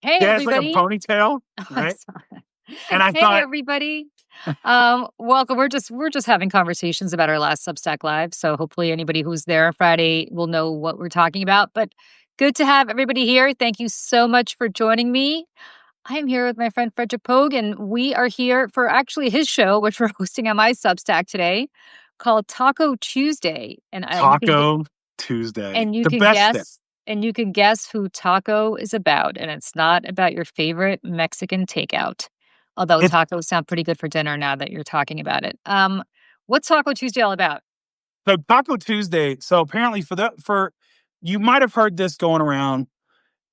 Hey, Yeah, it's like a everybody. ponytail, I right? saw that. And I Hey, thought, everybody. Welcome. We're just having conversations about our last Substack Live. So hopefully anybody who's there on Friday will know what we're talking about. But good to have everybody here. Thank you so much for joining me. I am here with my friend Frederick Pogue, and we are here for actually his show, which we're hosting on my Substack today, called Taco Tuesday. And Taco Tuesday, you the can best thing. guess who taco is about, and it's not about your favorite Mexican takeout. Although It's tacos sound pretty good for dinner now that you're talking about it. What's Taco Tuesday all about? so Taco Tuesday. So apparently, for you might have heard this going around.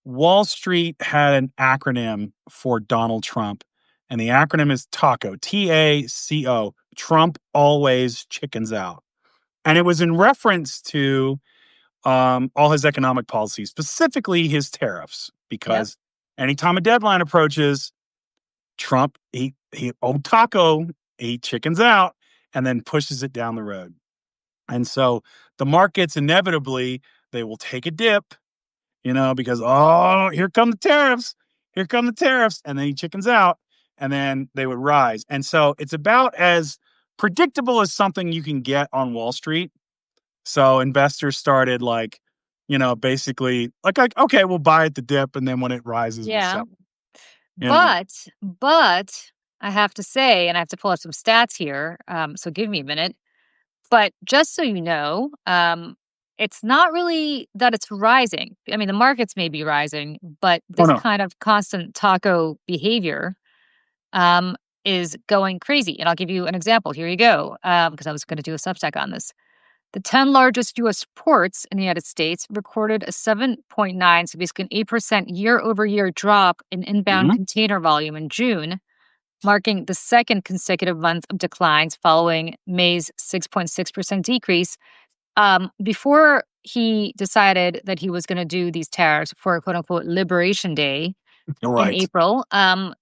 Wall Street had an acronym for Donald Trump, and the acronym is TACO. TACO. Trump always chickens out, and it was in reference to all his economic policies, specifically his tariffs, Yep. because anytime a deadline approaches, Trump, old Taco, he chickens out and then pushes it down the road. And so the markets inevitably they will take a dip, because here come the tariffs, and then he chickens out, and then they would rise. And so it's about as predictable as something you can get on Wall Street. So investors started basically like okay, we'll buy at the dip, and then when it rises, we'll Yeah. sell. You know, But I have to say, and I have to pull up some stats here. So give me a minute. But just so you know, it's not really that it's rising. I mean, the markets may be rising, but oh this no, kind of constant taco behavior um, is going crazy. And I'll give you an example. Here you go, because I was going to do a Substack on this. The 10 largest U.S. ports in the United States recorded a 7.9, so basically an 8% year over year drop in inbound Mhm. container volume in June, marking the second consecutive month of declines following May's 6.6% decrease. Before he decided that he was going to do these tariffs for quote unquote Liberation Day You're in right. April,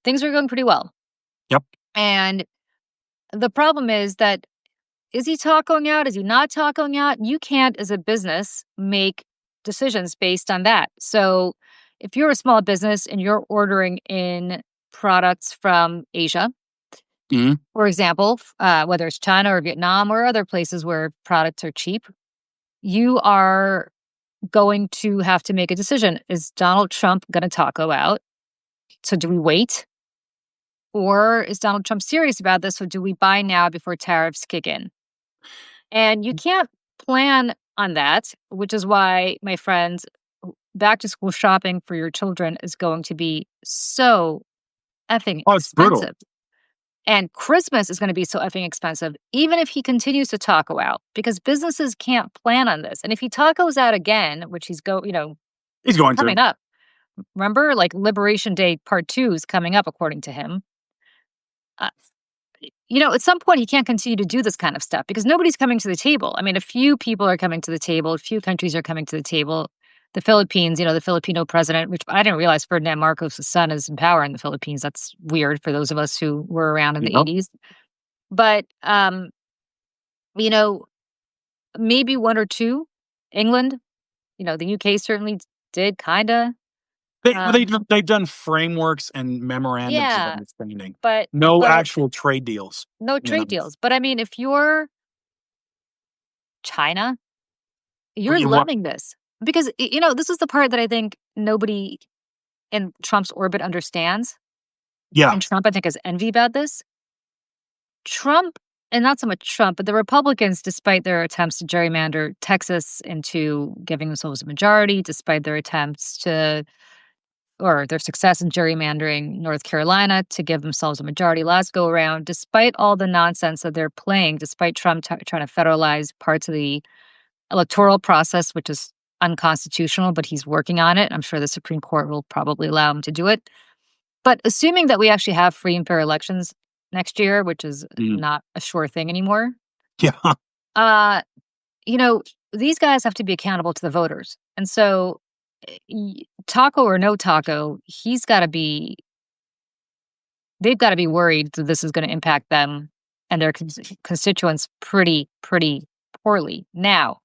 things were going pretty well. Yep. And the problem is he tacoing out? Is he not tacoing out? You can't, as a business, make decisions based on that. So if you're a small business and you're ordering in products from Asia, Mhm. for example, whether it's China or Vietnam or other places where products are cheap, you are going to have to make a decision. Is Donald Trump going to taco out? So do we wait? Or is Donald Trump serious about this? So do we buy now before tariffs kick in? And you can't plan on that, which is why, my friends, back to school shopping for your children is going to be so effing Oh, it's brutal. expensive. And Christmas is going to be so effing expensive, even if he continues to taco out, because businesses can't plan on this. And if he tacos out again, which He's going to. coming up, remember, like Liberation Day Part 2 is coming up, according to him. Uh, at some point, he can't continue to do this kind of stuff because nobody's coming to the table. I mean, a few people are coming to the table, a few countries are coming to the table. The Philippines, the Filipino president, which I didn't realize Ferdinand Marcos' son is in power in the Philippines. That's weird for those of us who were around in the Yep. 80s. But, you know, maybe one or two. England, the UK certainly did kind of. They've done frameworks and memorandums of Yeah, understanding. but No but actual trade deals. no You know, trade deals. But I mean, if you're China, But you're you want, loving this because this is the part that I think nobody in Trump's orbit understands, yeah. and Trump I think is envy about this. Trump, and not so much Trump, but the Republicans, despite their attempts to gerrymander Texas into giving themselves a majority, despite their attempts to or their success in gerrymandering North Carolina to give themselves a majority last go around, despite all the nonsense that they're playing, despite Trump trying to federalize parts of the electoral process, which is unconstitutional, but he's working on it. I'm sure the Supreme Court will probably allow him to do it. But assuming that we actually have free and fair elections next year, which is Mm. not a sure thing anymore, Yeah. uh, you know, these guys have to be accountable to the voters. And so, taco or no taco, they've got to be worried that this is going to impact them and their constituents pretty poorly. Now,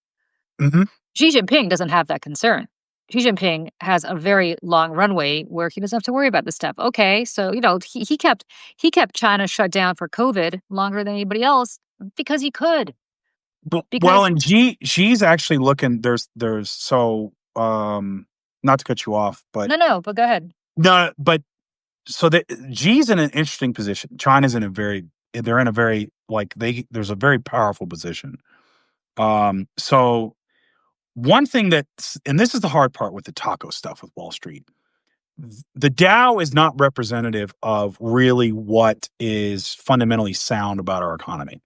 Hmm. Xi Jinping doesn't have that concern. Xi Jinping has a very long runway where he doesn't have to worry about this stuff. Okay, so he kept China shut down for COVID longer than anybody else because he could. Well, Because and Xi's actually looking. There's so not to cut you off, but no, but go ahead. no, but so that Xi's in an interesting position. China's in a very they're in a very like there's a very powerful position. So one thing that's and this is the hard part with the taco stuff with Wall Street. The Dow is not representative of really what is fundamentally sound about our economy.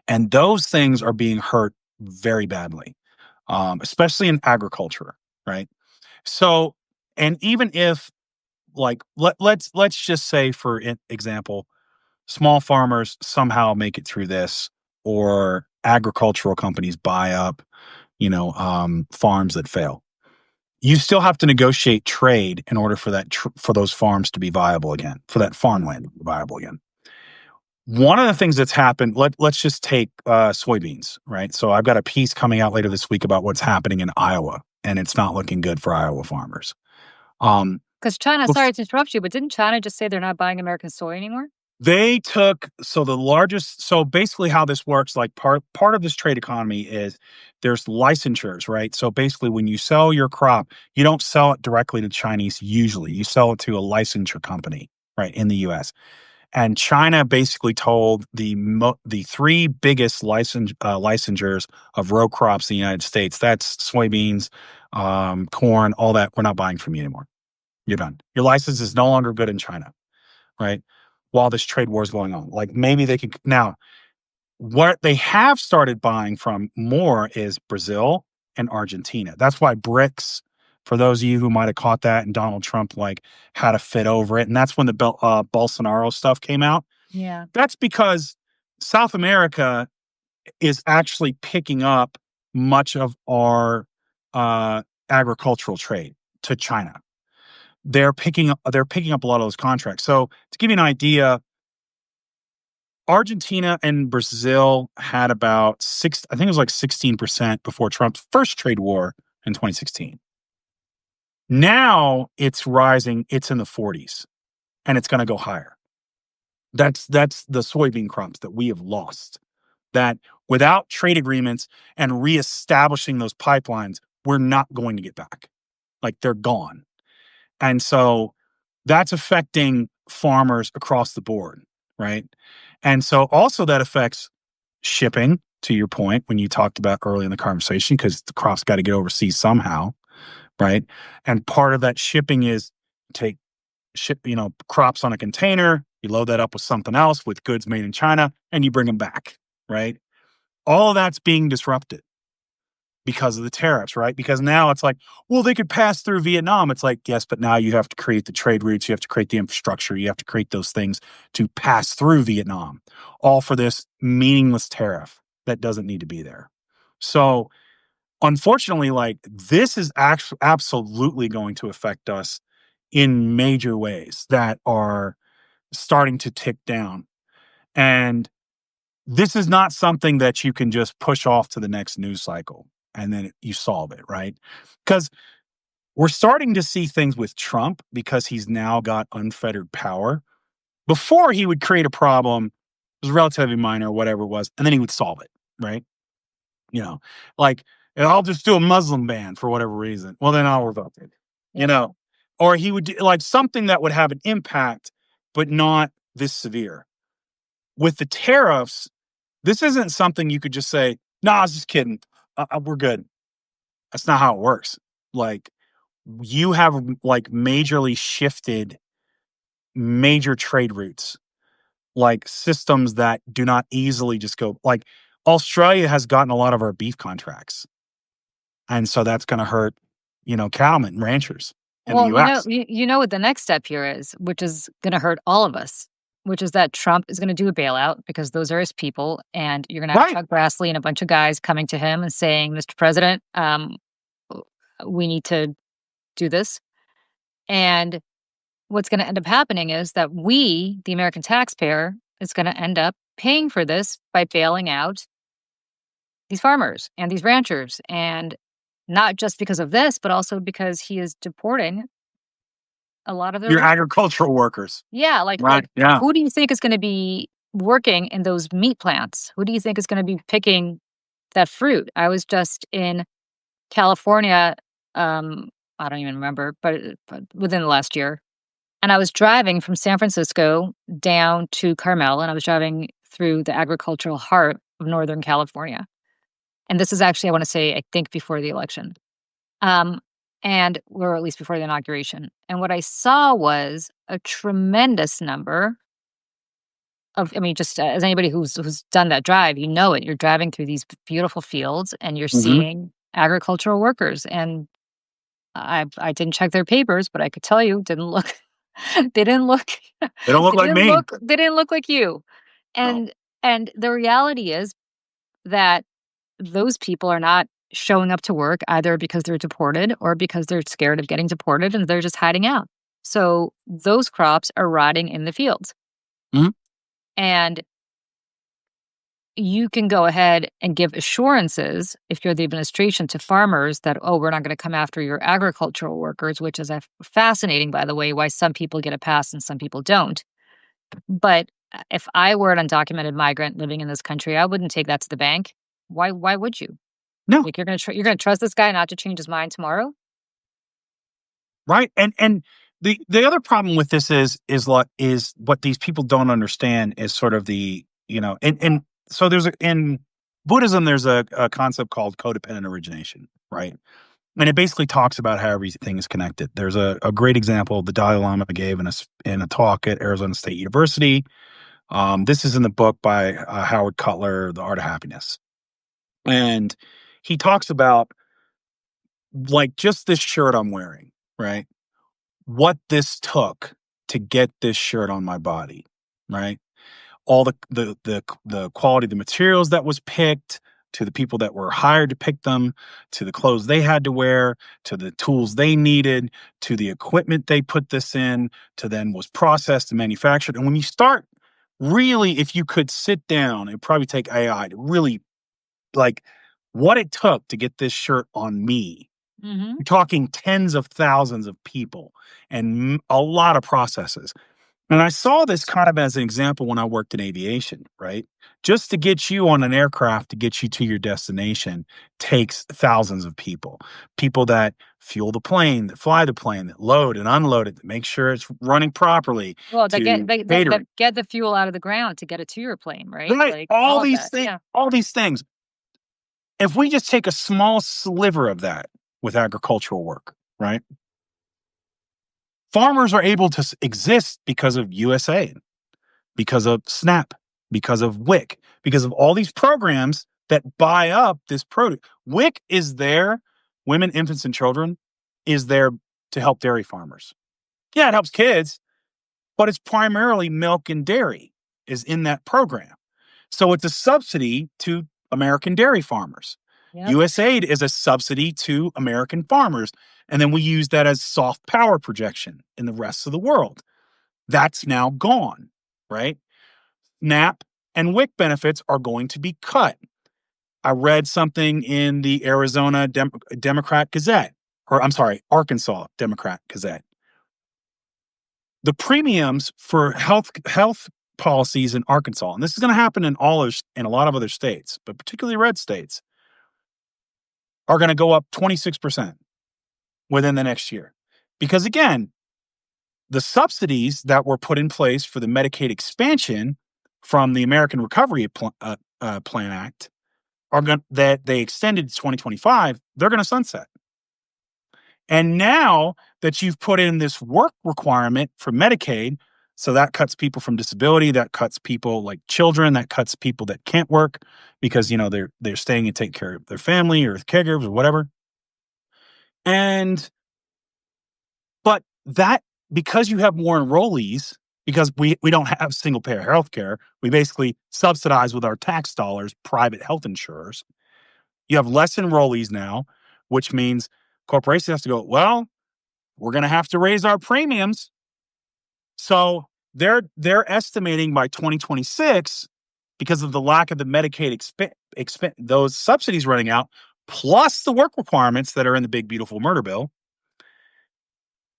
And those things are being hurt very badly, especially in agriculture, right? So, and even if like let's just say for example, small farmers somehow make it through this, or agricultural companies buy up, farms that fail. You still have to negotiate trade in order for for those farms to be viable again, for that farmland to be viable again. One of the things that's happened, let's just take soybeans, right? So I've got a piece coming out later this week about what's happening in Iowa, and it's not looking good for Iowa farmers. Um, Because China, bef- sorry to interrupt you, but didn't China just say they're not buying American soy anymore? they took the largest. So basically, how this works, like part of this trade economy is there's licensures, right? So basically, when you sell your crop, you don't sell it directly to Chinese. Usually, you sell it to a licensure company, right, in the U.S. And China basically told the three biggest licensures of row crops in the United States, that's soybeans, corn, all that, we're not buying from you anymore. You're done. Your license is no longer good in China, right? While this trade war is going on. Like maybe they could now what they have started buying from more is Brazil and Argentina. That's why BRICS, for those of you who might have caught that, and Donald Trump like had a fit over it, and that's when the Bolsonaro stuff came out. Yeah. That's because South America is actually picking up much of our agricultural trade to China. They're picking up a lot of those contracts. So to give you an idea, Argentina and Brazil had about I think it was like 16% before Trump's first trade war in 2016. Now it's rising, it's in the 40s, and it's going to go higher. That's the soybean crops that we have lost. That without trade agreements and reestablishing those pipelines, we're not going to get back. Like they're gone. And so that's affecting farmers across the board, right? And so also that affects shipping, to your point, when you talked about early in the conversation, because the crops got to get overseas somehow, right? And part of that shipping is take crops on a container, you load that up with something else with goods made in China, and you bring them back, right? All of that's being disrupted because of the tariffs, right? Because now it's like, well, they could pass through Vietnam. It's like, yes, but now you have to create the trade routes, you have to create the infrastructure, you have to create those things to pass through Vietnam, all for this meaningless tariff that doesn't need to be there. So, unfortunately, like this is actually absolutely going to affect us in major ways that are starting to tick down. And this is not something that you can just push off to the next news cycle and then you solve it, right? Because we're starting to see things with Trump because he's now got unfettered power. Before he would create a problem, it was relatively minor, whatever it was, and then he would solve it, right? You know, like I'll just do a Muslim ban for whatever reason. Well, then I'll revoke it, Yeah. or he would do like something that would have an impact, but not this severe. With the tariffs, this isn't something you could just say, "No, I was just kidding. We're good." That's not how it works. Like you have like majorly shifted major trade routes, like systems that do not easily just go. Like Australia has gotten a lot of our beef contracts, and so that's going to hurt, cattlemen and ranchers in the Well, U.S. you know what the next step here is, which is going to hurt all of us, which is that Trump is going to do a bailout because those are his people, and you're going to have Right? Chuck Grassley and a bunch of guys coming to him and saying, "Mr. President, we need to do this." And what's going to end up happening is that we, the American taxpayer, is going to end up paying for this by bailing out these farmers and these ranchers. And not just because of this, but also because he is deporting a lot of their Your workers. agricultural workers. Yeah, Right, yeah. who do you think is gonna be working in those meat plants? Who do you think is gonna be picking that fruit? I was just in California, um, I don't even remember, but within the last year, and I was driving from San Francisco down to Carmel, and I was driving through the agricultural heart of Northern California, and this is actually, I wanna say, I think before the election, um, and or at least before the inauguration, and what I saw was a tremendous number of, I mean, just, as anybody who's done that drive, you know it. You're driving through these beautiful fields, and you're Mhm. seeing agricultural workers, and I didn't check their papers, but I could tell you didn't look they didn't look They don't look like me. they didn't look like you. No. And the reality is that those people are not showing up to work either because they're deported or because they're scared of getting deported and they're just hiding out. So those crops are rotting in the fields. Mhm. And you can go ahead and give assurances if you're the administration to farmers that, oh, we're not going to come after your agricultural workers, which is fascinating, by the way, why some people get a pass and some people don't. But if I were an undocumented migrant living in this country, I wouldn't take that to the bank. Why would you? No. Like, you're gonna trust this guy not to change his mind tomorrow? Right? And the other problem with this is what these people don't understand is sort of and so there's in Buddhism there's a concept called codependent origination, right? And it basically talks about how everything is connected. There's a great example the Dalai Lama gave in a talk at Arizona State University. This is in the book by Howard Cutler, The Art of Happiness, and he talks about like just this shirt I'm wearing, right? What this took to get this shirt on my body, right? All the quality of the materials that was picked, to the people that were hired to pick them, to the clothes they had to wear, to the tools they needed, to the equipment they put this in, to then was processed and manufactured. And when you start really, if you could sit down and probably take AI to really like what it took to get this shirt on me, Mhm. you're talking tens of thousands of people and a lot of processes. And I saw this kind of as an example when I worked in aviation, right? Just to get you on an aircraft to get you to your destination takes thousands of people. People that fuel the plane, that fly the plane, that load and unload it, that make sure it's running properly, Well, to that catering. get the fuel out of the ground to get it to your plane, right? Right. Like, all of that, yeah. All these things. If we just take a small sliver of that with agricultural work, right? Farmers are able to exist because of USA, because of SNAP, because of WIC, because of all these programs that buy up this produce. WIC is there, women, infants, and children is there to help dairy farmers. Yeah, it helps kids, but it's primarily milk and dairy is in that program. So it's a subsidy to American dairy farmers. Yep. USAID is a subsidy to American farmers. And then we use that as soft power projection in the rest of the world. That's now gone, right? SNAP and WIC benefits are going to be cut. I read something in the Arizona Democrat Gazette, or I'm sorry, Arkansas Democrat Gazette. The premiums for health policies in Arkansas, and this is going to happen in a lot of other states, but particularly red states, are going to go up 26% within the next year. Because again, the subsidies that were put in place for the Medicaid expansion from the American Recovery Plan Act are going that they extended to 2025, they're going to sunset. And now that you've put in this work requirement for Medicaid, so that cuts people from disability, that cuts people like children, that cuts people that can't work because they're staying and taking care of their family or caregivers or whatever. And but that because you have more enrollees, because we don't have single payer health care, we basically subsidize with our tax dollars private health insurers. You have less enrollees now, which means corporations have to go, well, we're going to have to raise our premiums. So they're estimating by 2026, because of the lack of the Medicaid those subsidies running out, plus the work requirements that are in the big, beautiful murder bill,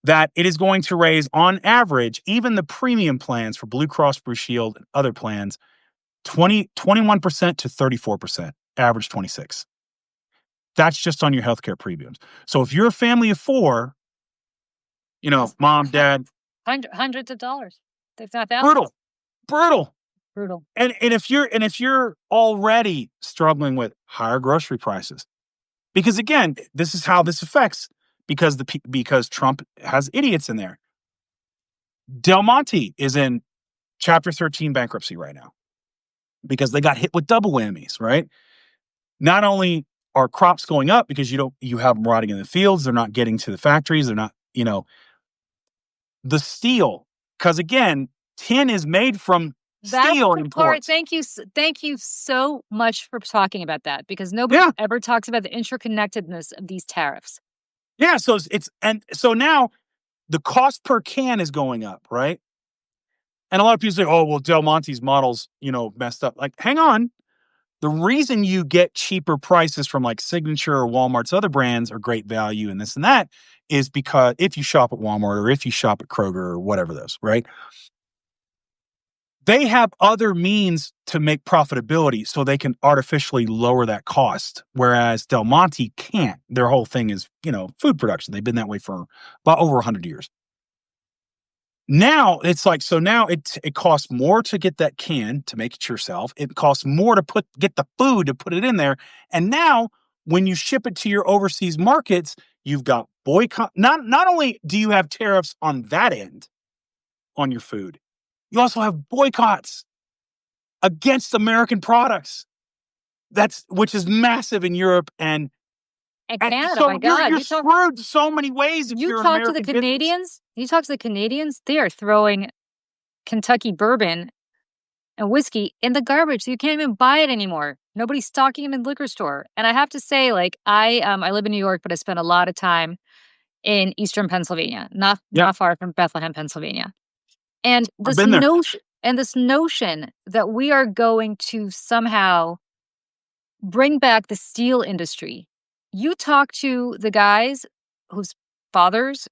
that it is going to raise, on average, even the premium plans for Blue Cross Blue Shield and other plans, 21% to 34%, average 26. That's just on your healthcare premiums. So if you're a family of four, mom, dad, Hundreds of dollars, if not thousands. brutal, brutal. Brutal. And if you're already struggling with higher grocery prices, because again, this is how this affects, because Trump has idiots in there. Del Monte is in Chapter 13 bankruptcy right now because they got hit with double whammies, right? Not only are crops going up because you have them rotting in the fields, they're not getting to the factories, they're not, the steel, because again, tin is made from steel imports. Thank you so much for talking about that, because nobody ever talks about the interconnectedness of these tariffs. Yeah, so now the cost per can is going up, right? And a lot of people say, "Oh, well, Del Monte's model's messed up." Like, hang on. The reason you get cheaper prices from like Signature or Walmart's other brands or Great Value and this and that is because if you shop at Walmart or if you shop at Kroger or whatever those, right? They have other means to make profitability so they can artificially lower that cost, whereas Del Monte can't. Their whole thing is, food production. They've been that way for about over 100 years. Now it's like, so now it costs more to get that can to make it yourself. It costs more to get the food to put it in there. And now when you ship it to your overseas markets, you've got boycott. Not only do you have tariffs on that end on your food, you also have boycotts against American products. Which is massive in Europe and Canada. So my God, you're screwed so many ways if you're an American to the Canadians. You talk to the Canadians, they are throwing Kentucky bourbon and whiskey in the garbage. So you can't even buy it anymore. Nobody's stocking them in the liquor store. And I have to say, like, I live in New York, but I spent a lot of time in Eastern Pennsylvania, not far from Bethlehem, Pennsylvania. And this notion that we are going to somehow bring back the steel industry. You talk to the guys whose fathers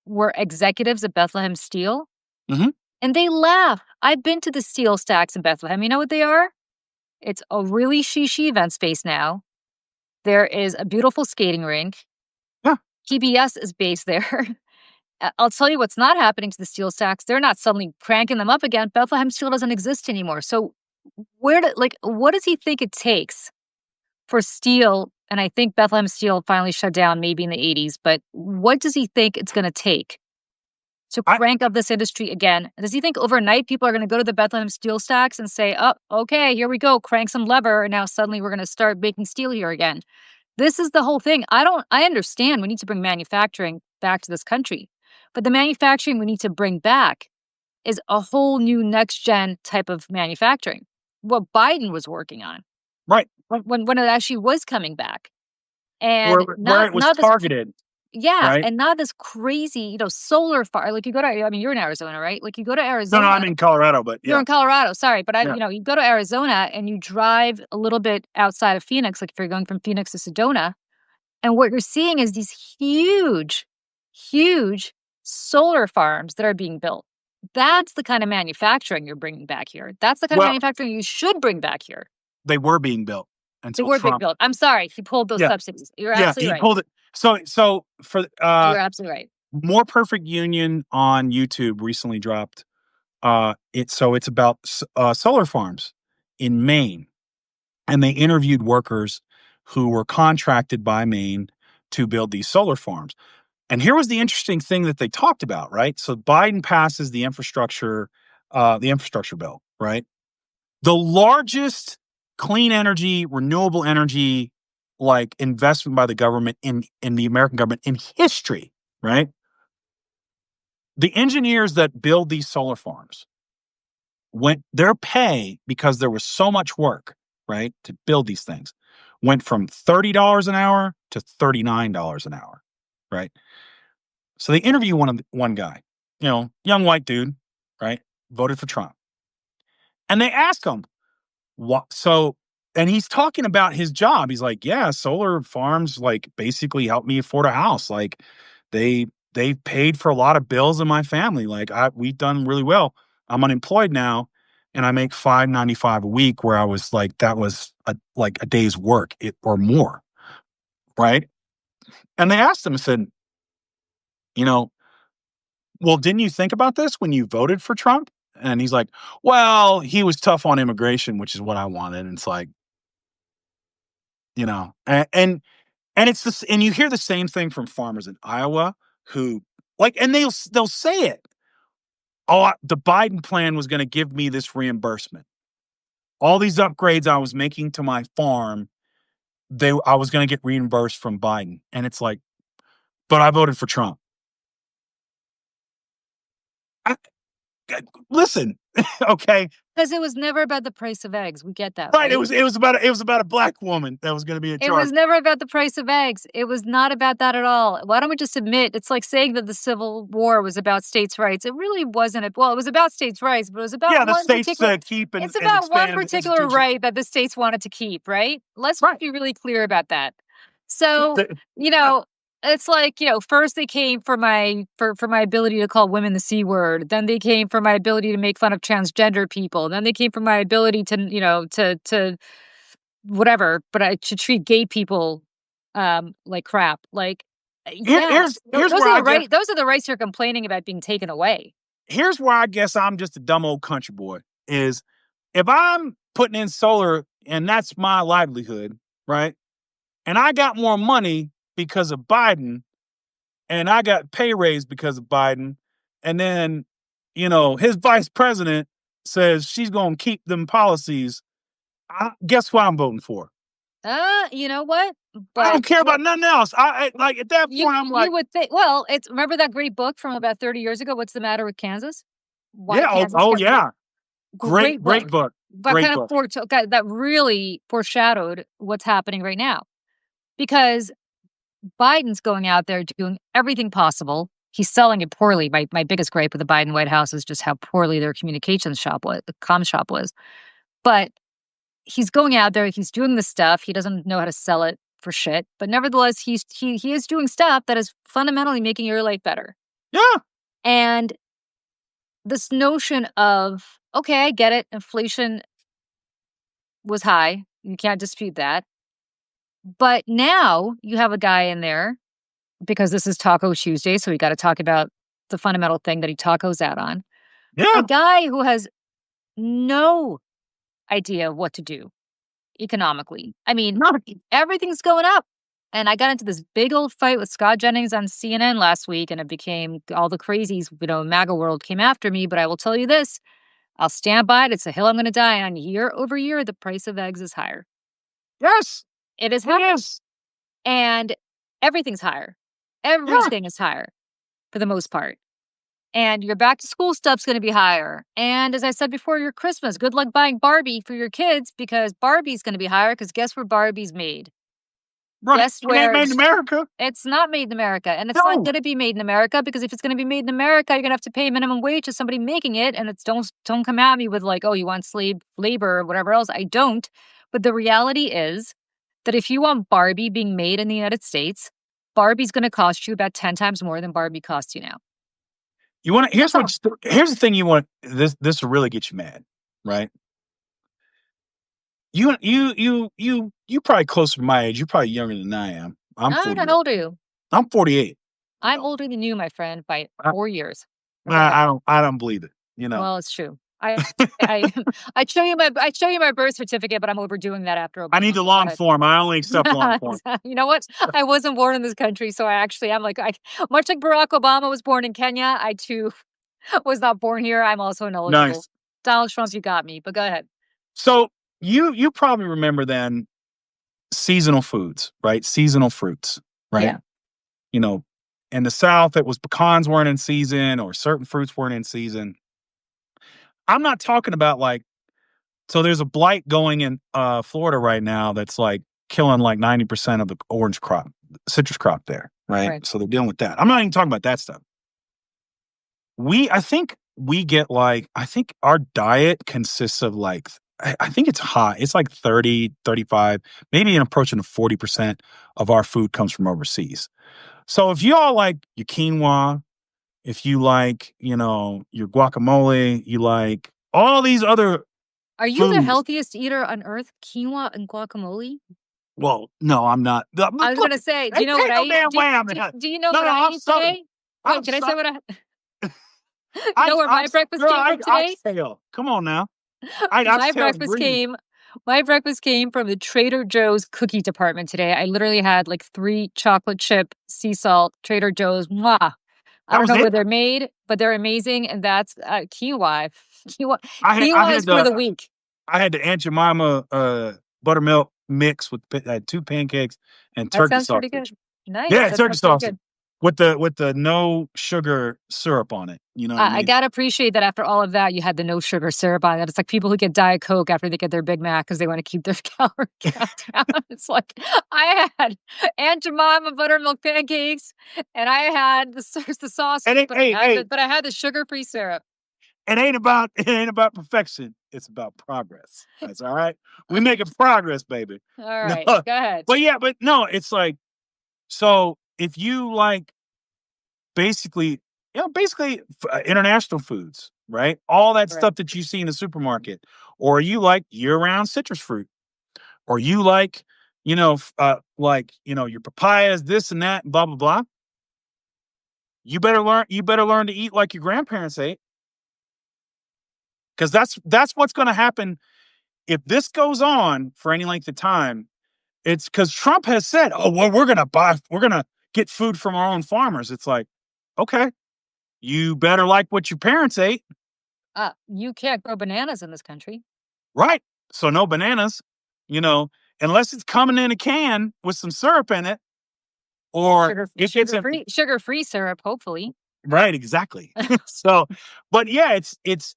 were executives at Bethlehem Steel, and they laugh. I've been to the steel stacks in Bethlehem. You know what they are? It's a really shishi event space now. There is a beautiful skating rink. Yeah. PBS is based there. I'll tell you what's not happening to the steel stacks. They're not suddenly cranking them up again. Bethlehem Steel doesn't exist anymore. So what does he think it takes for steel? And I think Bethlehem Steel finally shut down maybe in the 80s, but what does he think it's going to take to crank up this industry again? Does he think overnight people are going to go to the Bethlehem Steel stacks and say, oh, okay, here we go, crank some lever, and now suddenly we're going to start making steel here again? This is the whole thing. I understand we need to bring manufacturing back to this country, but the manufacturing we need to bring back is a whole new next-gen type of manufacturing, what Biden was working on. Right. When it actually was coming back. And where it was targeted. Right? And not this crazy, solar farm. Like you go to, you're in Arizona, right? Like you go to Arizona. No, I'm in Colorado, but You're in Colorado, sorry. But you go to Arizona and you drive a little bit outside of Phoenix, like if you're going from Phoenix to Sedona, and what you're seeing is these huge, huge solar farms that are being built. That's the kind of manufacturing you're bringing back here. That's the kind of manufacturing you should bring back here. They were being built. They were being built. I'm sorry, he pulled those subsidies. You're absolutely right. He pulled it. So for you're absolutely right. More Perfect Union on YouTube recently dropped. It's about solar farms in Maine, and they interviewed workers who were contracted by Maine to build these solar farms. And here was the interesting thing that they talked about, right? So Biden passes the infrastructure bill, right? The largest clean energy, renewable energy, like investment by the government in the American government in history, right? The engineers that build these solar farms their pay, because there was so much work, right, to build these things, went from $30 an hour to $39 an hour, right? So they interview one guy, young white dude, right, voted for Trump. And they ask him, what? So and he's talking about his job. He's like, yeah, solar farms like basically help me afford a house. Like they paid for a lot of bills in my family. Like we've done really well. I'm unemployed now and I make $5.95 a week, where I was like, that was like a day's work or more. Right. And they asked him, said, you know, well, didn't you think about this when you voted for Trump? And he's like, well, he was tough on immigration, which is what I wanted. And it's like, and it's this, and you hear the same thing from farmers in Iowa who like, and they'll say it. Oh, the Biden plan was going to give me this reimbursement. All these upgrades I was making to my farm, I was going to get reimbursed from Biden. And it's like, but I voted for Trump. I, listen, okay, Because it was never about the price of eggs. We get that, right? right? It was about a black woman that was going to be in It charge. was never about the price of eggs. It was not about that at all. Why don't we just admit it's like saying that the Civil War was about states' rights. It really wasn't. Well, it was about states' rights, but it was about Yeah, the one states particular keep it's and about one expand particular institutions. right that the states wanted to keep, right? Let's Right. be really clear about that. So, The- you know, it's like, first they came for my ability to call women the C word. Then they came for my ability to make fun of transgender people. Then they came for my ability to, to whatever, but I should treat gay people like crap. Like, yeah, here's those where are I the guess right those are the rights you're complaining about being taken away. here's where I guess I'm just a dumb old country boy. Is if I'm putting in solar and that's my livelihood, right? And I got more money because of Biden, and I got pay raise because of Biden, and then his vice president says she's going to keep them policies. Guess what I'm voting for? You know what? I But don't care about nothing else. I like at that you point I'm you like, would think, well, it's remember that great book from about 30 years ago, What's the Matter with Kansas? Why yeah, Kansas oh kept yeah, great great book. book, But great kind of book. that really foreshadowed what's happening right now. Because Biden's going out there doing everything possible. He's selling it poorly. My biggest gripe with the Biden White House is just how poorly their communications shop was, the comm shop was. But he's going out there, he's doing the stuff. He doesn't know how to sell it for shit. But nevertheless, he is doing stuff that is fundamentally making your life better. Yeah, And this notion of, okay, I get it, inflation was high. You can't dispute that. But now you have a guy in there because this is Taco Tuesday, so we got to talk about the fundamental thing that he tacos out on. A yeah. guy who has no idea what to do economically. I mean, No, everything's going up. And I got into this big old fight with Scott Jennings on CNN last week, and it became all the crazies, MAGA world came after me. But I will tell you this, I'll stand by it. It's a hill I'm going to die on. Year over year, the price of eggs is higher. yes, It is it higher. is. And everything's higher. Yeah, Everything is higher for the most part. And your back to school stuff's going to be higher. And as I said before, your Christmas, good luck buying Barbie for your kids because Barbie's going to be higher because guess where Barbie's made? right. Guess It ain't where made in America. it's not made in America. And it's not No, going to be made in America because if it's going to be made in America, you're going to have to pay minimum wage to somebody making it. And it's don't come at me with like, oh, you want slave labor or whatever else. I don't. But the reality is that if you want Barbie being made in the United States, Barbie's going to cost you about 10 times more than Barbie costs you now. you want to. That's all. Here's the thing. You want this will really get you mad, right? You probably closer to my age. You're probably younger than I am. I'm I don't know, 48. how old are you? I'm 48. I'm older than you, my friend, by I, 4 years. But go ahead. I don't believe it. Well, it's true. I I'd show you my birth certificate, but I'm overdoing that after I need Obama. the Go long ahead. form. I only accept long form. You know what? I wasn't born in this country, so I actually am like much like Barack Obama was born in Kenya, I too was not born here. I'm also ineligible. Nice. Donald Trump, you got me, but go ahead. So you probably remember then seasonal foods, right? Seasonal fruits, right? Yeah. You know, in the South, it was pecans weren't in season or certain fruits weren't in season. I'm not talking about like, so there's a blight going in Florida right now that's like killing like 90% of the orange crop, citrus crop there, right? Right. So they're dealing with that. I'm not even talking about that stuff. I think we get like, I think our diet consists of like I think it's high. It's like 30, 35, maybe even approaching 40% of our food comes from overseas. So if you all like your quinoa, if you like, your guacamole, you like all these other Are you the foods. healthiest eater on earth? Quinoa and guacamole? Well, no, I'm not. I was Look, gonna say, do you know what ain't I no eat? damn way I'm not. Do you know No, what no, I I'm ate Southern. today? I'm Wait, can I say Southern. what I know where my breakfast Girl, came from I today? exhale. Come on now. I My exhale and breakfast breathe. came my breakfast came from the Trader Joe's cookie department today. I literally had like 3 chocolate chip sea salt Trader Joe's. Mwah. I That don't was know it. where they're made, but they're amazing, and that's, quinoa. Quinoa I quinoa is had for the the weak. I had the Aunt Jemima buttermilk mix with 2 pancakes and That turkey sounds pretty good. sausage. Nice, Yeah, that turkey sounds pretty sausage good. with the no sugar syrup on it. You know what I I mean? gotta appreciate that after all of that, you had the no sugar syrup on it. It's like people who get Diet Coke after they get their Big Mac because they wanna keep their calorie count down. It's like, I had Aunt Jemima buttermilk pancakes, and I had the And sausage, it, hey, hey, but I had the sugar-free syrup. it ain't about perfection. It's about progress. That's all right. We making progress, baby. No, Alright, go ahead. but yeah, but no, it's like so if you like basically, international foods, right? All that Right. stuff that you see in the supermarket, or you like year-round citrus fruit, or you like, your papayas, this and that, blah blah blah. You better learn to eat like your grandparents ate, because that's what's going to happen if this goes on for any length of time. It's because Trump has said, "Oh, well, we're gonna get food from our own farmers." It's like, okay, you better like what your parents ate, You can't grow bananas in this country. right? So no bananas, you know, unless it's coming in a can with some syrup in it, or it gets in. Sugar-free syrup, hopefully. Right, exactly. So, but yeah, it's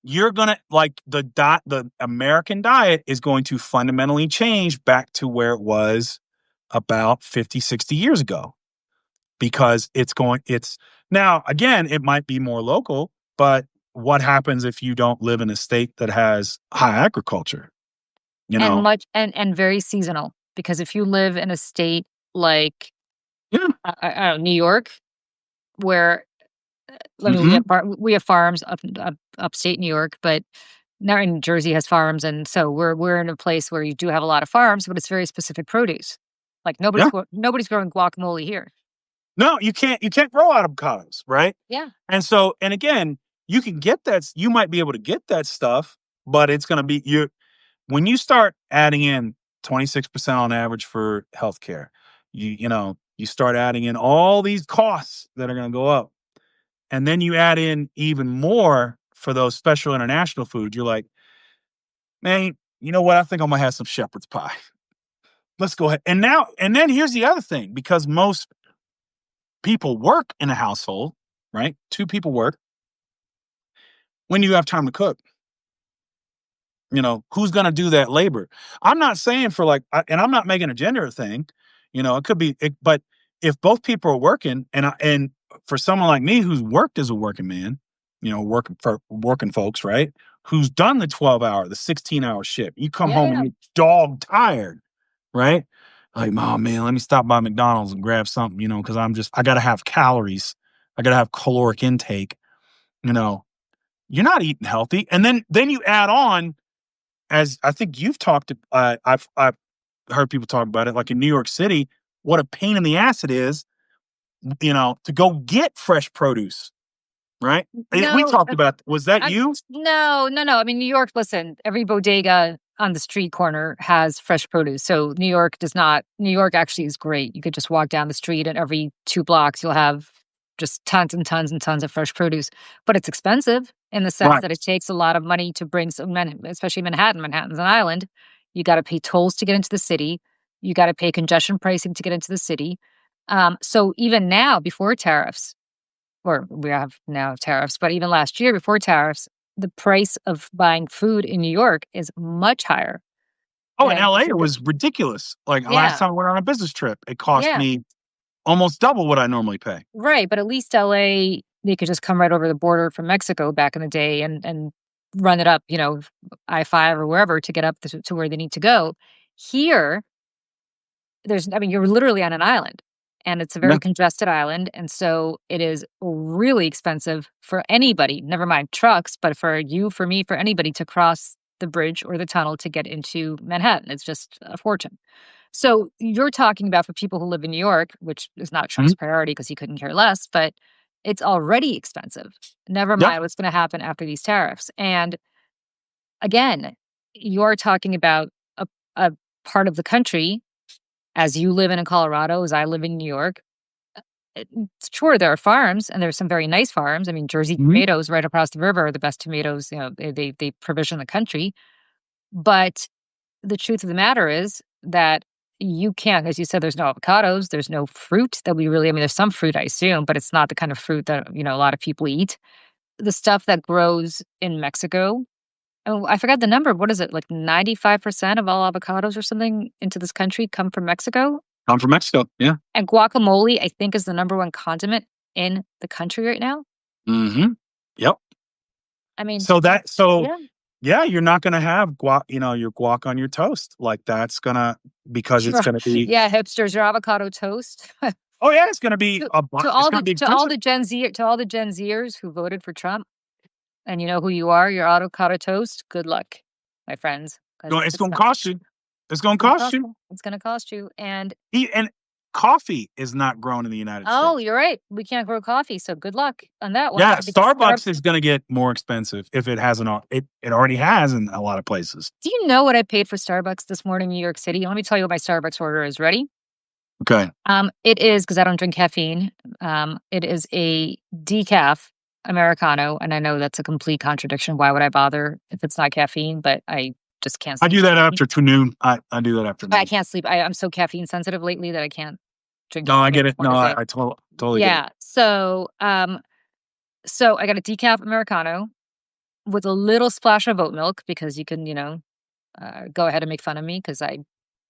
you're gonna like the American diet is going to fundamentally change back to where it was about 50, 60 years ago, because it's now again, it might be more local, but what happens if you don't live in a state that has high agriculture, you And know? much and very seasonal, because if you live in a state like, Yeah. I don't know, New York, where I mean, Mhm. we have farms upstate New York, but now in Jersey has farms, and so we're in a place where you do have a lot of farms, but it's very specific produce. Like, Yeah. nobody's growing guacamole here. No, you can't grow avocados, right? Yeah. And again, you can get that you might be able to get that stuff, but it's gonna be you when you start adding in 26% on average for healthcare, you start adding in all these costs that are gonna go up, and then you add in even more for those special international foods, you're like, "Man, you know what? I think I'm gonna have some shepherd's pie. Let's go ahead." And then here's the other thing, because most people work in a household, right? 2 people work. When do you have time to cook? Who's going to do that labor? I'm not saying and I'm not making a gender thing. It could be, but if both people are working, and for someone like me who's worked as a working man, working for working folks, right? Who's done the 12-hour, the 16-hour shift, you come Yeah, home and yeah. you're dog tired, right? Like, oh man, let me stop by McDonald's and grab something, because I got to have calories, I got to have caloric intake. You know, you're not eating healthy, and then you add on, as I think you've talked to, I've heard people talk about it, like in New York City, what a pain in the ass it is, to go get fresh produce, right? We No, talked about, was that you? no, no, no. I mean, New York, listen, every bodega on the street corner has fresh produce. So New York does not, New York actually is great. You could just walk down the street and every 2 blocks you'll have just tons and tons and tons of fresh produce. But it's expensive in the sense Right. that it takes a lot of money to bring especially Manhattan. Manhattan's an island. You got to pay tolls to get into the city. You got to pay congestion pricing to get into the city. So even now, before tariffs, or we have now tariffs, but even last year before tariffs, the price of buying food in New York is much higher Oh, in than LA, if you it could. was ridiculous. Like last Yeah, time I went on a business trip, it cost yeah, me almost double what I normally pay. right. But at least LA, they could just come right over the border from Mexico back in the day and run it up, I-5 or wherever to get up to where they need to go. Here, I mean, you're literally on an island, and it's a Yeah. very congested island, and so it is really expensive for anybody, never mind trucks, but for you, for me, for anybody to cross the bridge or the tunnel to get into Manhattan. It's just a fortune. So you're talking about for people who live in New York, which is not Trump's Mhm. priority because he couldn't care less, but it's already expensive. Never Yep. mind what's going to happen after these tariffs. And again, you're talking about a part of the country, as you live in Colorado, as I live in New York. Sure, there are farms, and there's some very nice farms. I mean, Jersey Mhm. tomatoes right across the river are the best tomatoes. They provision the country. But the truth of the matter is that you can't, as you said, there's no avocados, there's no fruit that we really. I mean, there's some fruit, I assume, but it's not the kind of fruit that a lot of people eat. The stuff that grows in Mexico. Oh, I forgot the number. What is it? Like 95% of all avocados or something into this country come from Mexico? I'm from Mexico. Yeah. And guacamole, I think, is the number one condiment in the country right now. Mhm. Yep. I mean, So yeah, yeah, you're not gonna have guac, your guac on your toast. Like, that's gonna because it's sure. gonna be Yeah, hipsters, your avocado toast. oh, yeah, it's gonna be to a bu to it's all gonna the be to all expensive. the Gen Z to all the Gen Zers who voted for Trump, and you know who you are, your avocado toast. Good luck, my friends, because No, it's it's gonna expensive. cost you. It's gonna It's gonna cost cost you. you. It's gonna cost you. And And coffee is not grown in the United oh, States. you're right. We can't grow coffee, so good luck on that one Yeah, because Starbucks is gonna get more expensive if it hasn't al it already has in a lot of places. Do you know what I paid for Starbucks this morning in New York City? Let me tell you what my Starbucks order is. Ready? Okay. It is because I don't drink caffeine. It is a decaf Americano, and I know that's a complete contradiction. Why would I bother if it's not caffeine? But I just can't I sleep. do that after two noon. I do that after I noon. can't sleep. I'm so caffeine sensitive lately that I can't drink No, I caffeine get it. more No, than a I day. totally get it. Yeah. So I got a decaf Americano with a little splash of oat milk because you can, go ahead and make fun of me because I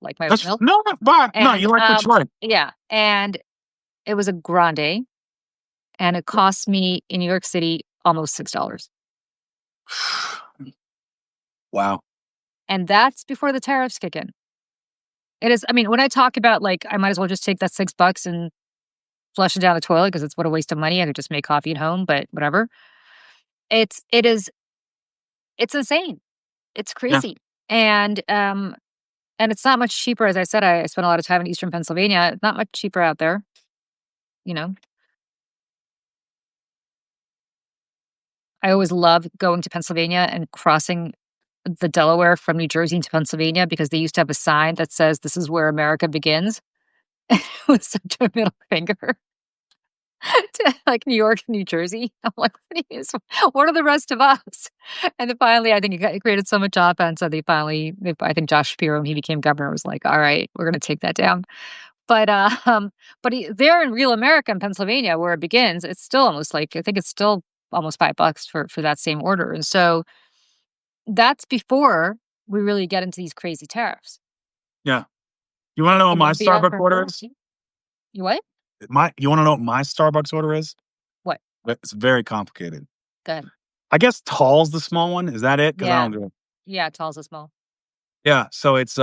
like my oat That's milk. no, but no, And you like what you like. yeah, and it was a grande, and it cost me in New York City almost $6. Wow. And that's before the tariffs kick in. It is, I mean, when I talk about like I might as well just take that $6 and flush it down the toilet because it's what a waste of money. I could just make coffee at home, but whatever. It's insane. It's Yeah. crazy. And it's not much cheaper. As I said, I spent a lot of time in Eastern Pennsylvania. It's not much cheaper out there, you know. I always love going to Pennsylvania and crossing the Delaware from New Jersey into Pennsylvania because they used to have a sign that says, "This is where America begins." It was such a middle finger to, like, New York and New Jersey. I'm like, "What are the rest of us?" And then finally, I think it created so much offense that I think Josh Shapiro, when he became governor, was like, "All right, we're gonna take that down." But, there in real America in Pennsylvania where it begins, it's still almost like I think it's still almost $5 for that same order, and so that's before we really get into these crazy tariffs. Yeah. You wanna know what And my then beyond Starbucks for order is? you what? You wanna know what my Starbucks order is? What? It's very complicated. Go ahead. I guess tall's the small one. Is that it? Because I Yeah. don't do it. Yeah, tall's a small. Yeah. So it's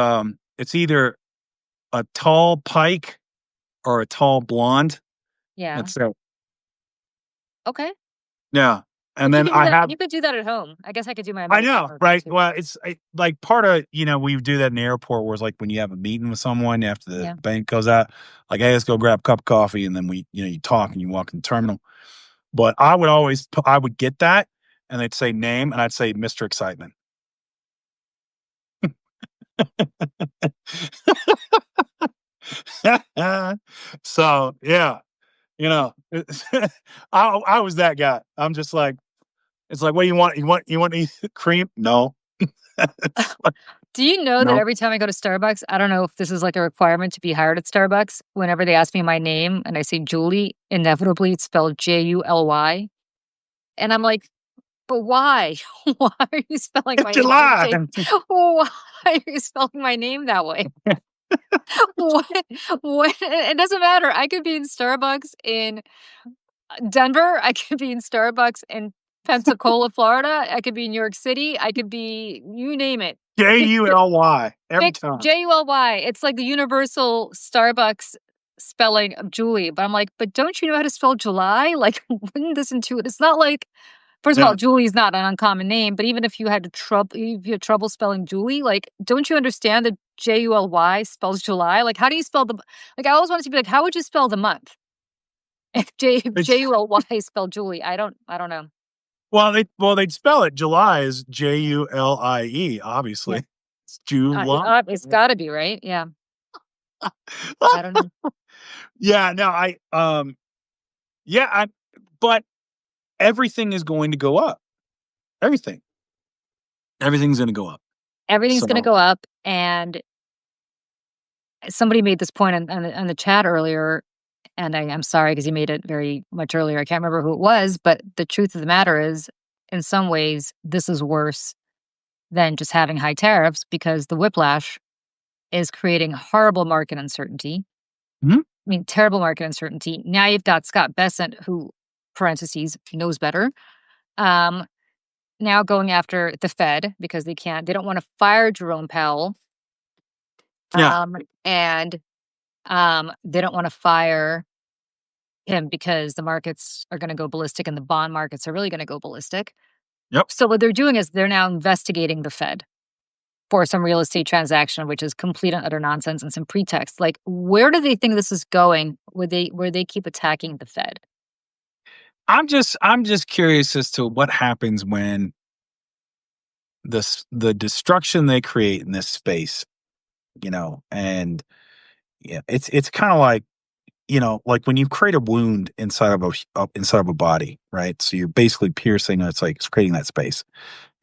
either a tall pike or a tall blonde. Yeah. That's it. Okay. Yeah. And But then I have you could do that at home. I guess I could do my I know, Americano at home right? too. Well, like part of we do that in the airport where it's like when you have a meeting with someone after the Yeah. bank goes out, like, hey, let's go grab a cup of coffee, and then you talk and you walk in the terminal. But I would get that, and they'd say name, and I'd say Mr. Excitement. So yeah, you know, I was that guy. I'm just like, it's like, what do you want? You want any cream? No. It's like, Do you know that no. every time I go to Starbucks, I don't know if this is like a requirement to be hired at Starbucks, whenever they ask me my name and I say Julie, inevitably it's spelled July. And I'm like, but why? Why are you spelling It's my name with July. J? Why are you spelling my name that way? What? What? It doesn't matter. I could be in Starbucks in Denver. I could be in Starbucks in Pensacola, Florida. I could be in New York City. I could be you name it. July every Fix time. July. It's like the universal Starbucks spelling of Julie. But I'm like, but don't you know how to spell July? Like, wouldn't this intuit? It's not like, first of all, Yeah, Julie is not an uncommon name. But even if you had trouble spelling Julie, like, don't you understand that July spells July? Like, how do you spell the? Like, I always wanted to be like, how would you spell the month? If it's July spelled Julie, I don't know. they'd spell it. July is Julie, Yeah, obviously. It's July. it's got to be right. Yeah, I don't know. Yeah, no, yeah, but everything is going to go up. Everything, everything's going to go up. Everything's going to So go up, and somebody made this point on the chat earlier, and I'm sorry because he made it very much earlier. I can't remember who it was, but the truth of the matter is, in some ways, this is worse than just having high tariffs because the whiplash is creating horrible market uncertainty. mhm, I mean, terrible market uncertainty. Now you've got Scott Bessent, who parentheses knows better. Um, Now going after the Fed because they don't want to fire Jerome Powell. yeah, And they don't want to fire him because the markets are going to go ballistic and the bond markets are really going to go ballistic. yep. So what they're doing is they're now investigating the Fed for some real estate transaction, which is complete and utter nonsense and some pretext. Like, where do they think this is going? Where they keep attacking the Fed? I'm just curious as to what happens when the destruction they create in this space, and yeah, it's kind of like like when you create a wound inside of a body, right? So you're basically piercing. It's like it's creating that space,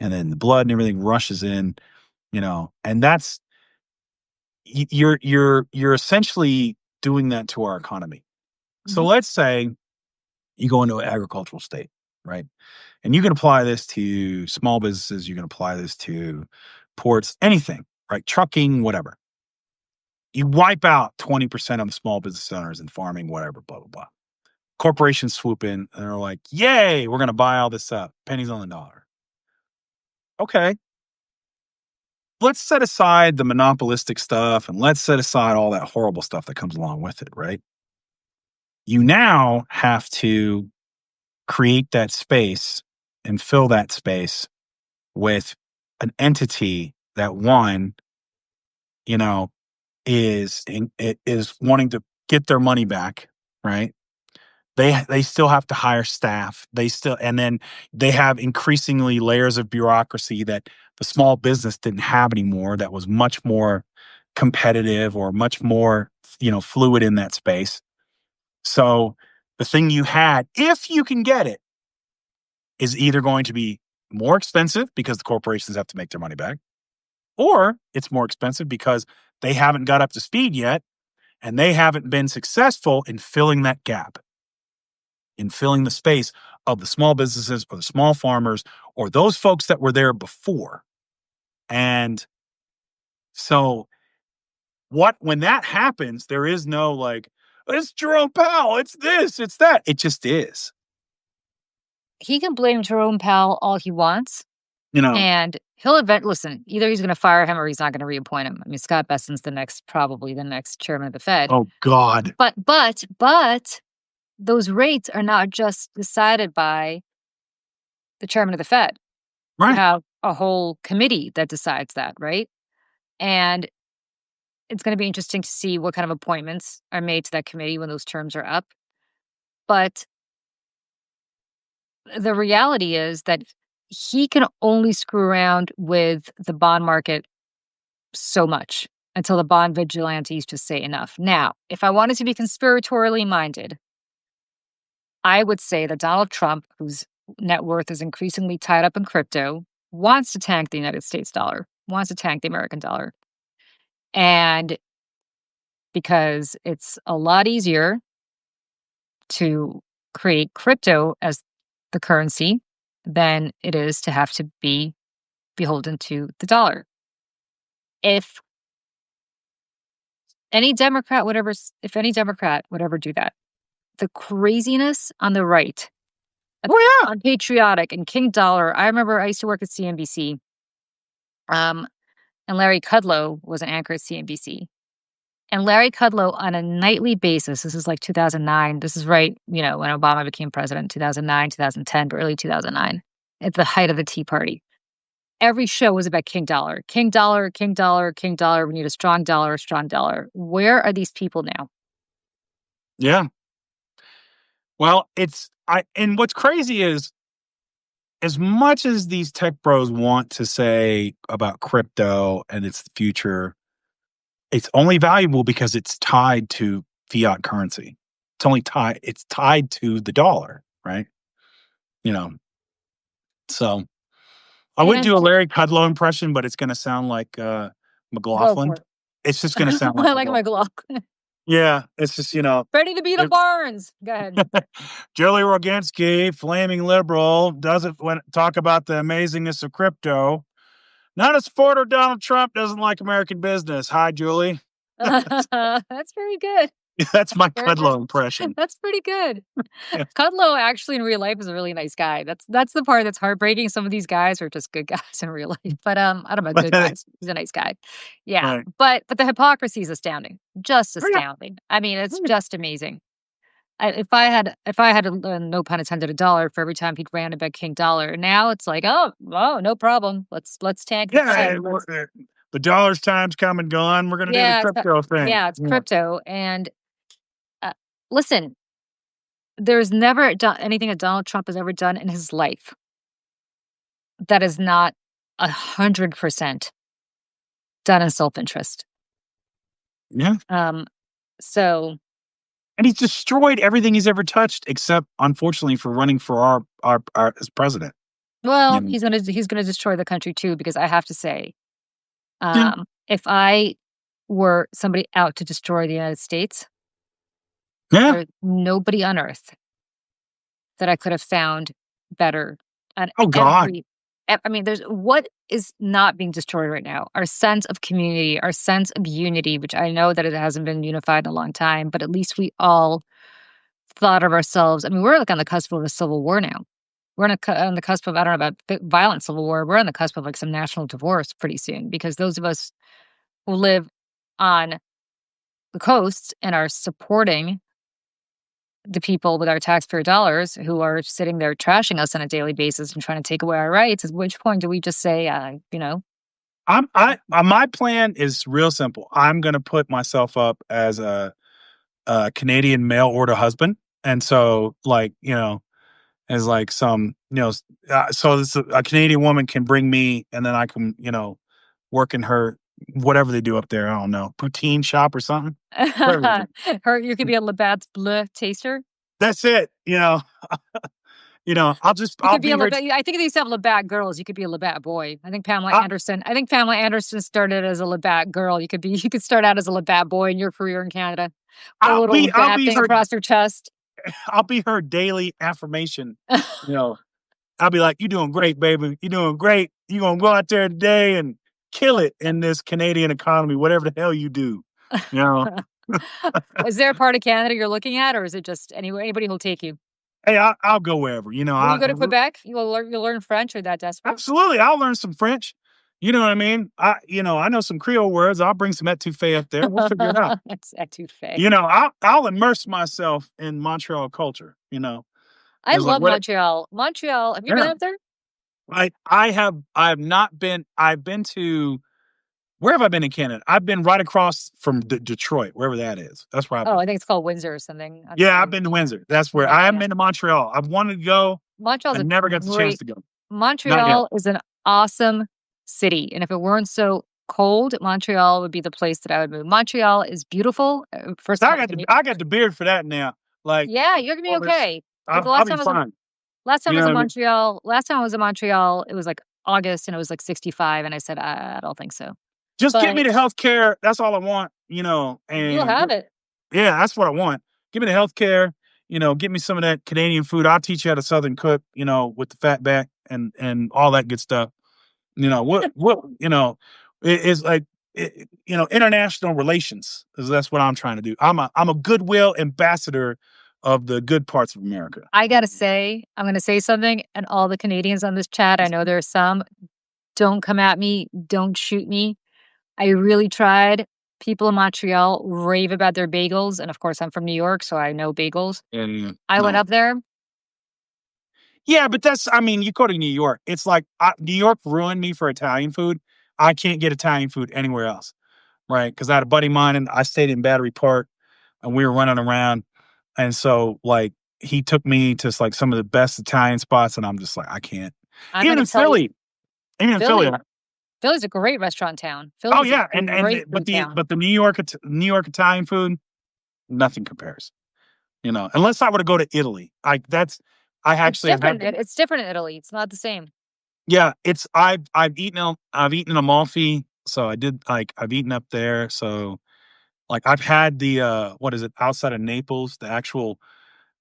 and then the blood and everything rushes in, and that's you're essentially doing that to our economy. So Mhm. let's say you go into an agricultural state, right? And you can apply this to small businesses, you can apply this to ports, anything, right? Trucking, whatever. You wipe out 20% of the small business owners in farming, whatever, blah, blah, blah. Corporations swoop in and they're like, yay, we're going to buy all this up. Pennies on the dollar. Okay. Let's set aside the monopolistic stuff and let's set aside all that horrible stuff that comes along with it, right? You now have to create that space and fill that space with an entity that one, you know, is wanting to get their money back, right? They still have to hire staff. And then they have increasingly layers of bureaucracy that the small business didn't have anymore. That was much more competitive or much more fluid in that space. So the thing you had, if you can get it, is either going to be more expensive because the corporations have to make their money back, or it's more expensive because they haven't got up to speed yet and they haven't been successful in filling that gap, in filling the space of the small businesses or the small farmers or those folks that were there before. And so when that happens, there is no like, it's Jerome Powell, it's this, it's that. It just is. He can blame Jerome Powell all he wants, You know, and listen, either he's going to fire him or he's not going to reappoint him. I mean, Scott Bessent's probably the next chairman of the Fed. oh God. But those rates are not just decided by the chairman of the Fed. You Right. have a whole committee that decides that, right? And it's going to be interesting to see what kind of appointments are made to that committee when those terms are up. But the reality is that he can only screw around with the bond market so much until the bond vigilantes just say enough. Now, if I wanted to be conspiratorially minded, I would say that Donald Trump, whose net worth is increasingly tied up in crypto, wants to tank the United States dollar, wants to tank the American dollar. And because it's a lot easier to create crypto as the currency than it is to have to be beholden to the dollar. If if any Democrat would ever do that, the craziness on the right Oh yeah. unpatriotic. And King Dollar, I remember I used to work at CNBC, um, and Larry Kudlow was an anchor at CNBC. And Larry Kudlow, on a nightly basis, this is like 2009. This is right, when Obama became president, 2009, 2010, but early 2009, at the height of the Tea Party. Every show was about King Dollar. King Dollar, King Dollar, King Dollar. We need a strong dollar, a strong dollar. Where are these people now? Yeah. Well, and what's crazy is, as much as these tech bros want to say about crypto and its future, it's only valuable because it's tied to fiat currency. It's tied to the dollar, right? You know. So I would And do a Larry Kudlow impression, but it's going to sound like go McLaughlin. for it. It's just going to sound like I like my McLaughlin. Glock. Yeah, it's just Ready to beat up if Barnes. Go ahead. Julie Roginski, flaming liberal, doesn't talk about the amazingness of crypto. Not a supporter of Donald Trump, doesn't like American business. Hi, Julie. That's very good. That's my Very, very, Kudlow impression. that's pretty good. Yeah. Kudlow actually in real life is a really nice guy. That's the part that's heartbreaking. Some of these guys are just good guys in real life. But I don't know, good guys. He's a nice guy. Yeah. Right. But the hypocrisy is astounding. Just Oh, yeah. astounding. I mean, it's just amazing. If I had to no pun intended, a dollar for every time he'd ran about King Dollar, now it's like, oh, no problem. Let's tank the Yeah, Fed. the dollar's time's come and gone. We're going to do the Yeah, crypto thing. yeah, it's Yeah. crypto. And listen, there's never done anything that Donald Trump has ever done in his life that is not 100% done in self-interest. Yeah. So, And he's destroyed everything he's ever touched, except, unfortunately, for running for our as president. well, You know? he's gonna destroy the country too, because I have to say, Yeah. if I were somebody out to destroy the United States, Yeah. there's nobody on earth that I could have found better on Oh, God. every. I mean, there's what is not being destroyed right now? Our sense of community, our sense of unity, which I know that it hasn't been unified in a long time, but at least we all thought of ourselves. I mean, we're like on the cusp of a civil war now. We're on the cusp of, I don't know about violent civil war. We're on the cusp of like some national divorce pretty soon, because those of us who live on the coast and are supporting the people with our taxpayer dollars who are sitting there trashing us on a daily basis and trying to take away our rights, at which point do we just say, My plan is real simple. I'm going to put myself up as a Canadian mail order husband, and so as like some so this, a Canadian woman can bring me, and then I can work in her whatever they do up there. I don't know, poutine shop or something. Whatever they do. you could be a Labatt's Bleu taster. That's it. You I'll could be be a her. Labatt. I think they used to have Labatt girls. You could be a Labatt boy. I think Pamela I, Anderson. I think Pamela Anderson started as a Labatt girl. You could start out as a Labatt boy in your career in Canada. Put a little I'll Labatt be thing her. across your chest. I'll be her daily affirmation. You know, I'll be like, "You're doing great, baby. You're doing great. You're gonna go out there today and kill it in this Canadian economy, whatever the hell you do." You know, Is there a part of Canada you're looking at, or is it just anywhere? Anybody who'll take you? hey, I'll go wherever. Will you go to Quebec? You'll learn French, or that desperate? Absolutely, I'll learn some French. You know what I mean? I know some Creole words. I'll bring some etouffee up there. We'll figure it out. That's etouffee. I'll immerse myself in Montreal culture. I It's like love what? Montreal. Montreal. Have you been Yeah, up there? I have not been. I've been to. Where have I been in Canada? I've been right across from Detroit, wherever that is. That's where I've Oh, been. I think it's called Windsor or something. Yeah, I've been to Windsor. That's where Yeah, I yeah, haven't yeah. been to Montreal. I've wanted to go. Montreal's I a never got the chance great. to go. Not yet. Montreal is an awesome city, and if it weren't so cold, Montreal would be the place that I would move. Montreal is beautiful. First of all, I got the beard for that now. Like yeah, you're gonna be all this, okay. But the I'll be fine. last time You I know was what in I mean? Montreal. Last time I was in Montreal, it was like August, and it was like 65, and I said I don't think so. Just get me But the health care. That's all I want. you'll And have it. yeah, that's what I want. Give me the health care. Get me some of that Canadian food. I'll teach you how to Southern cook. With the fat back and all that good stuff. It's like international relations. That's what I'm trying to do. I'm a goodwill ambassador of the good parts of America. I gotta say, I'm gonna say something, and all the Canadians on this chat, I know there are some, don't come at me, don't shoot me. I really tried. People in Montreal rave about their bagels, and of course, I'm from New York, so I know bagels. And I went no, up there. yeah, but that's I mean, you go to New York, it's like New York ruined me for Italian food. I can't get Italian food anywhere else, right? Because I had a buddy of mine, and I stayed in Battery Park, and we were running around, and so like he took me to like some of the best Italian spots, and I'm just like, I can't. I'm Even gonna in tell you, Philly, even in Philly, Philly Philly's a great restaurant town. oh Philly's a yeah, great but food town. the New York Italian food, nothing compares. You know, unless I were to go to Italy, I It's actually have different, it's different in Italy, it's not the same. yeah, it's I've eaten Amalfi, so I did like I've eaten up there, so like I've had the what is it outside of Naples, the actual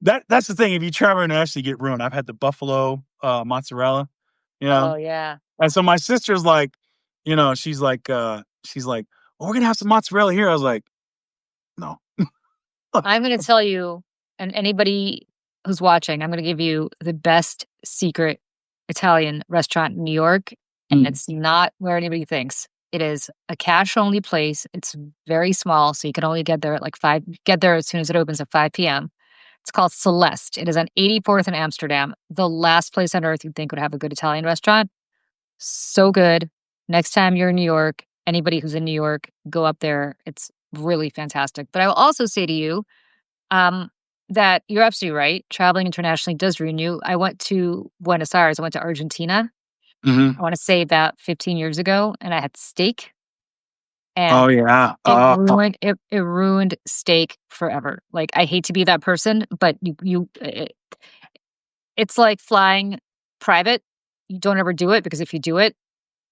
that's the thing. If you travel internationally, you get ruined. I've had the buffalo mozzarella, you know, Oh, yeah. and so my sister's like, you know, she's like, oh, we're gonna have some mozzarella here. I was like, no, I'm gonna tell you, and anybody who's watching, I'm gonna give you the best secret Italian restaurant in New York, and Mm. it's not where anybody thinks. It is a cash-only place. It's very small, so you can only get there at, like, 5 get there as soon as it opens at 5 p.m. It's called Celeste. It is on 84th in Amsterdam, the last place on earth you'd think would have a good Italian restaurant. So good. Next time you're in New York, anybody who's in New York, go up there. It's really fantastic. But I will also say to you, um, that you're absolutely right. Traveling internationally does ruin you. I went to Buenos Aires. I went to Argentina. hmm I want to say about 15 years ago, and I had steak, oh and yeah, it ruined steak forever. Like I hate to be that person, but it's like flying private. You don't ever do it because if you do it,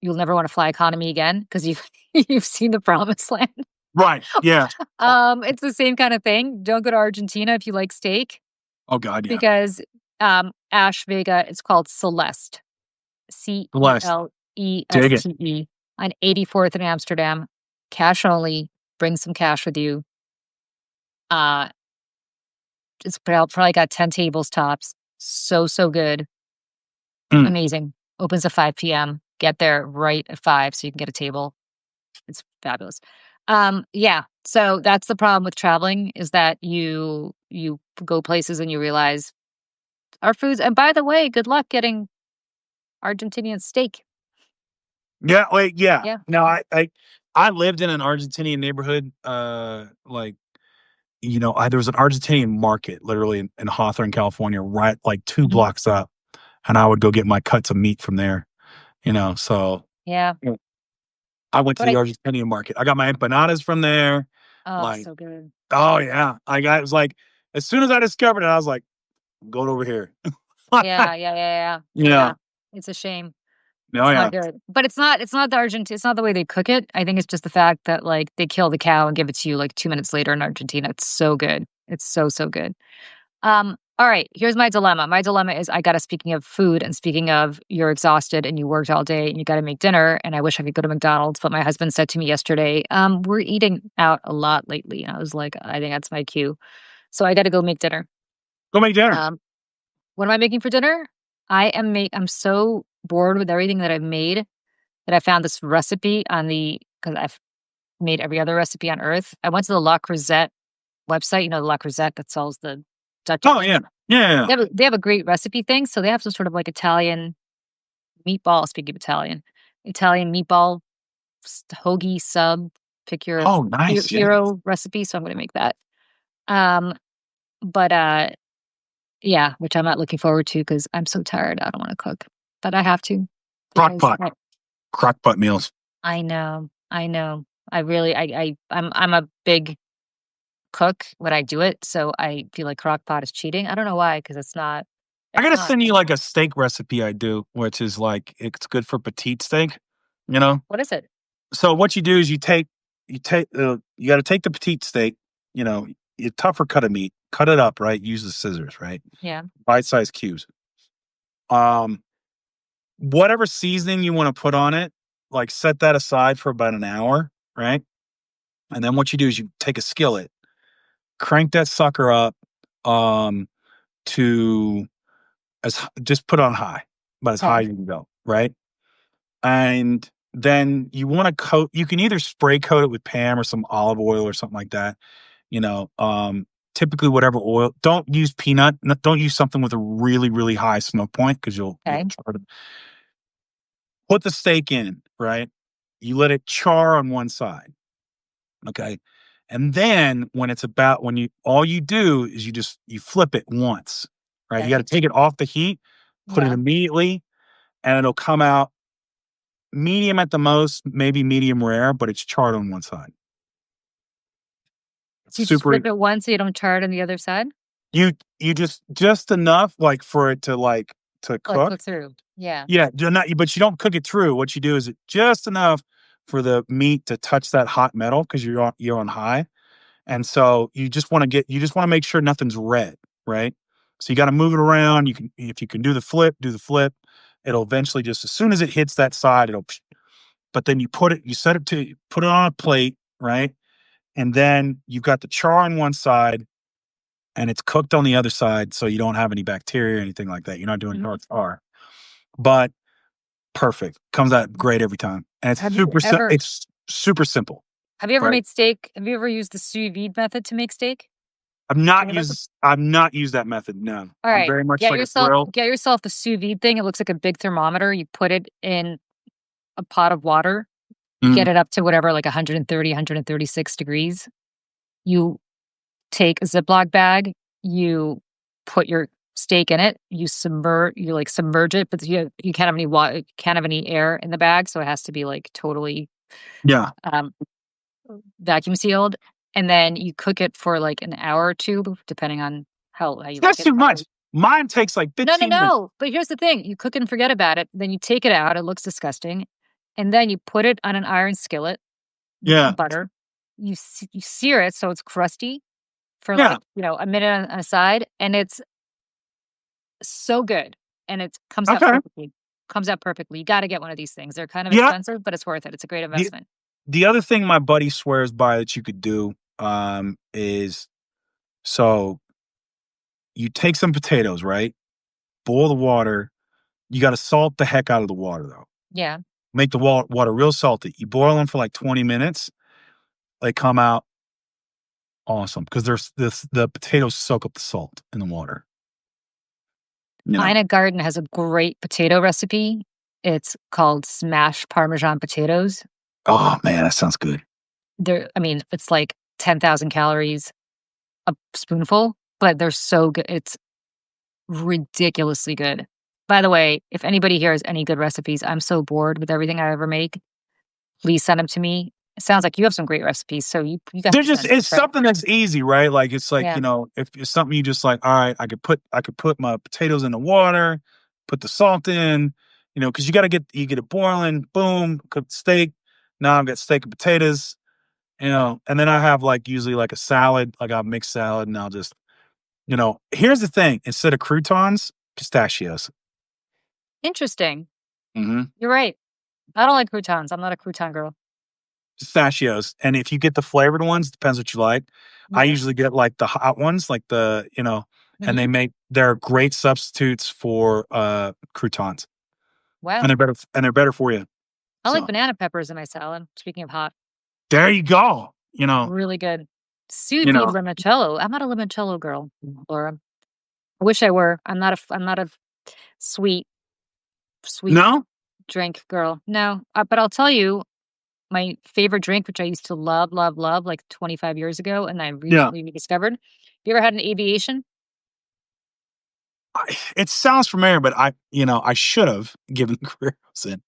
you'll never want to fly economy again because you've you've seen the promised land. right, yeah, It's the same kind of thing. Don't go to Argentina if you like steak oh god, yeah, because Ash Vega is called Celeste. blessed, dig it. Celeste on 84th in Amsterdam. Cash only. Bring some cash with you. Uh it's probably got 10 tables tops. So so good. Mm. Amazing. Opens at 5 p.m. Get there right at 5 so you can get a table. It's fabulous. Yeah, so that's the problem with traveling is that you go places and you realize our foods and by the way, good luck getting Argentinian steak. Yeah, wait, yeah. Yeah. No, I lived in an Argentinian neighborhood, like, you know, there was an Argentinian market literally in Hawthorne, California, right like 2 Mhm. blocks up, and I would go get my cuts of meat from there, you know, so Yeah. yeah. I went to But the I Argentinian market. I got my empanadas from there, oh, like, so good. oh, yeah. I was like as soon as I discovered it, I was like, "I'm going over here." Yeah, yeah, yeah, yeah. Yeah. Yeah. It's a shame. Oh, It's not yeah. good. But it's not the way they cook it. I think it's just the fact that, like, they kill the cow and give it to you, like, 2 minutes later in Argentina. It's so good. It's so, so good. All right, here's my dilemma. My dilemma is I gotta speaking of food and speaking of you're exhausted and you worked all day and you gotta make dinner, and I wish I could go to McDonald's, but my husband said to me yesterday, we're eating out a lot lately. And I was like, I think that's my cue. So I gotta go make dinner. Go make dinner. Um, what am I making for dinner? I'm so bored with everything that I've made that I found this recipe on the because I've made every other recipe on earth. I went to the La Creuset website, you know, the La Creuset that sells the Dutch. Oh, yeah. Yeah, yeah. They have a great recipe thing, so they have some sort of, like, Italian meatball speaking of Italian, Italian meatball hoagie sub, pick your Oh, nice, yeah. hero recipe, so I'm gonna make that. Um, but, yeah, which I'm not looking forward to because 'cause I'm so tired, I don't wanna cook, but I have to Crock because pot. Crock pot meals. I know, I know. I really I'm a big cook when I do it, so I feel like crock pot is cheating. I don't know why, because I it's gotta not. send you, like, a steak recipe I do, which is, like it's good for petite steak, you know? What is it? So what you do is you gotta take the petite steak, you know, a tougher cut of meat, cut it up, right? Use the scissors, right? Yeah, Bite-sized cubes. Um, whatever seasoning you wanna put on it, like, set that aside for about an hour, right? And then what you do is you take a skillet, crank that sucker up, um, to just put it on high, about as high Okay. as you can go, right? And then you want to coat. You can either spray coat it with Pam or some olive oil or something like that. You know, typically whatever oil. Don't use peanut. Don't use something with a really really high smoke point because you'll Okay. char it. Put the steak in, right? You let it char on one side, okay? And then when you all you do is you flip it once, right? You got to Okay. take it off the heat, put it Yeah. immediately, and it'll come out medium at the most, maybe medium rare, but it's charred on one side. It's So you just super. flip it once so you don't char it on the other side? You you just enough like for it to to Like, cook. cook through. Yeah. Yeah, do not, but you don't cook it through. What you do is just enough for the meat to touch that hot metal because you're on high. And so you just want to make sure nothing's red, right? So you got to move it around. You can if you can do the flip. It'll eventually just as soon as it hits that side, but then you set it to put it on a plate, right? And then you've got the char on one side and it's cooked on the other side so you don't have any bacteria or anything like that. You're not doing Mhm. dark char. But perfect. Comes out great every time. And it's super simple, Have you ever right? made steak? Have you ever used the sous vide method to make steak? Do you know about I've not used that method, no. All I'm right. very much like a grill. Get yourself the sous vide thing. It looks like a big thermometer. You put it in a pot of water. You Mhm. get it up to whatever, like 130, 136 degrees. You take a Ziploc bag, you put your steak in it, you like submerge it, but you can't have any water, can't have any air in the bag, so it has to be like totally Yeah. um, vacuum sealed. And then you cook it for like an hour or two, depending on how you like That's it. too much. Mine takes like No, no, 15 minutes. no. But here's the thing: you cook and forget about it. Then you take it out; it looks disgusting, and then you put it on an iron skillet with Yeah. butter. You sear it so it's crusty for Yeah. like a minute on a side, and it's so good, and it comes out Okay. perfectly. Comes out perfectly. You gotta get one of these things. They're kind of Yeah. expensive, but it's worth it. It's a great The investment. the other thing my buddy swears by that you could do, is so you take some potatoes, right? Boil the water. You gotta salt the heck out of the water, though. Yeah. Make the water real salty. You boil them for like 20 minutes. They come out awesome because there's the potatoes soak up the salt in the water, you know? Ina Garden has a great potato recipe. It's called smashed Parmesan potatoes. Oh, man, that sounds good. I mean, it's like 10,000 calories a spoonful, but they're so good. It's ridiculously good. By the way, if anybody here has any good recipes, I'm so bored with everything I ever make. Please send them to me. It sounds like you have some great recipes, so you got They're to just send it's right? something that's easy, right? Like, it's like, Yeah. if it's something you just like, "All right, I could put my potatoes in the water, put the salt in," because you get it boiling, boom, cook the steak. Now I've got steak and potatoes, and then I have, like, usually, like, a salad, like, a mixed salad, and I'll just here's the thing, instead of croutons, pistachios. Interesting. Mhm. You're right. I don't like croutons. I'm not a crouton girl. Pistachios, and if you get the flavored ones, depends what you like. I Yeah. usually get, like, the hot ones, like and Mhm. they're great substitutes for, croutons, Wow. and they're better for you. I like So, banana peppers in my salad. Speaking of hot, there you go, really good. Sous you vide know limoncello. I'm not a limoncello girl, Laura. I wish I were. I'm not a sweet sweet No? drink girl. No, but I'll tell you my favorite drink, which I used to love, love, love, like 25 years ago, and I Yeah. recently rediscovered. Have you ever had an aviation? It sounds familiar, but I should have given the career I was in,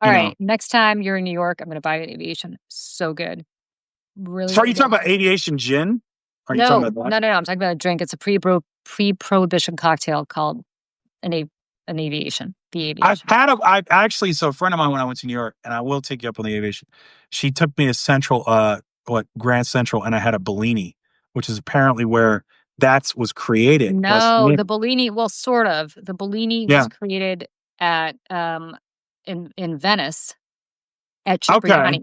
All you know? right, next time you're in New York, I'm gonna buy an aviation. So good, really, So are really you talking good. about aviation gin? Are you talking No, about that? no, no, no. I'm talking about a drink. It's a pre-prohibition cocktail called an a an aviation. The aviation. I've actually, so a friend of mine when I went to New York, and I will take you up on the aviation. She took me to Central, Grand Central, and I had a Bellini, which is apparently where that's was created. That's No, the Bellini. Well, sort of. The Bellini was yeah. created at in Venice at Okay.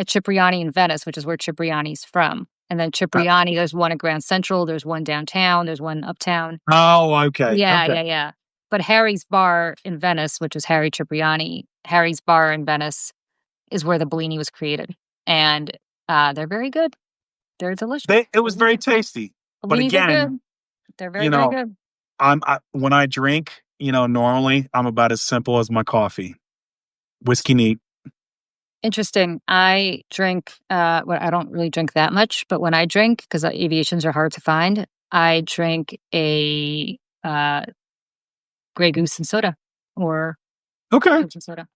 Cipriani in Venice, which is where Cipriani's from. And then Uh, Cipriani, there's one at Grand Central, there's one downtown, there's one uptown. oh, okay, Yeah, okay. yeah, yeah. But Harry's Bar in Venice, which is Harry Cipriani, Harry's Bar in Venice is where the Bellini was created, and, they're very good. They're delicious. It was very tasty, but Bellinis are again, good. They're very, you very know, good. when I drink, normally I'm about as simple as my coffee, whiskey neat. Interesting. I drink, well, I don't really drink that much, but when I drink, 'cause, aviations are hard to find, I drink a, Grey Goose and soda or Okay, Coke and soda.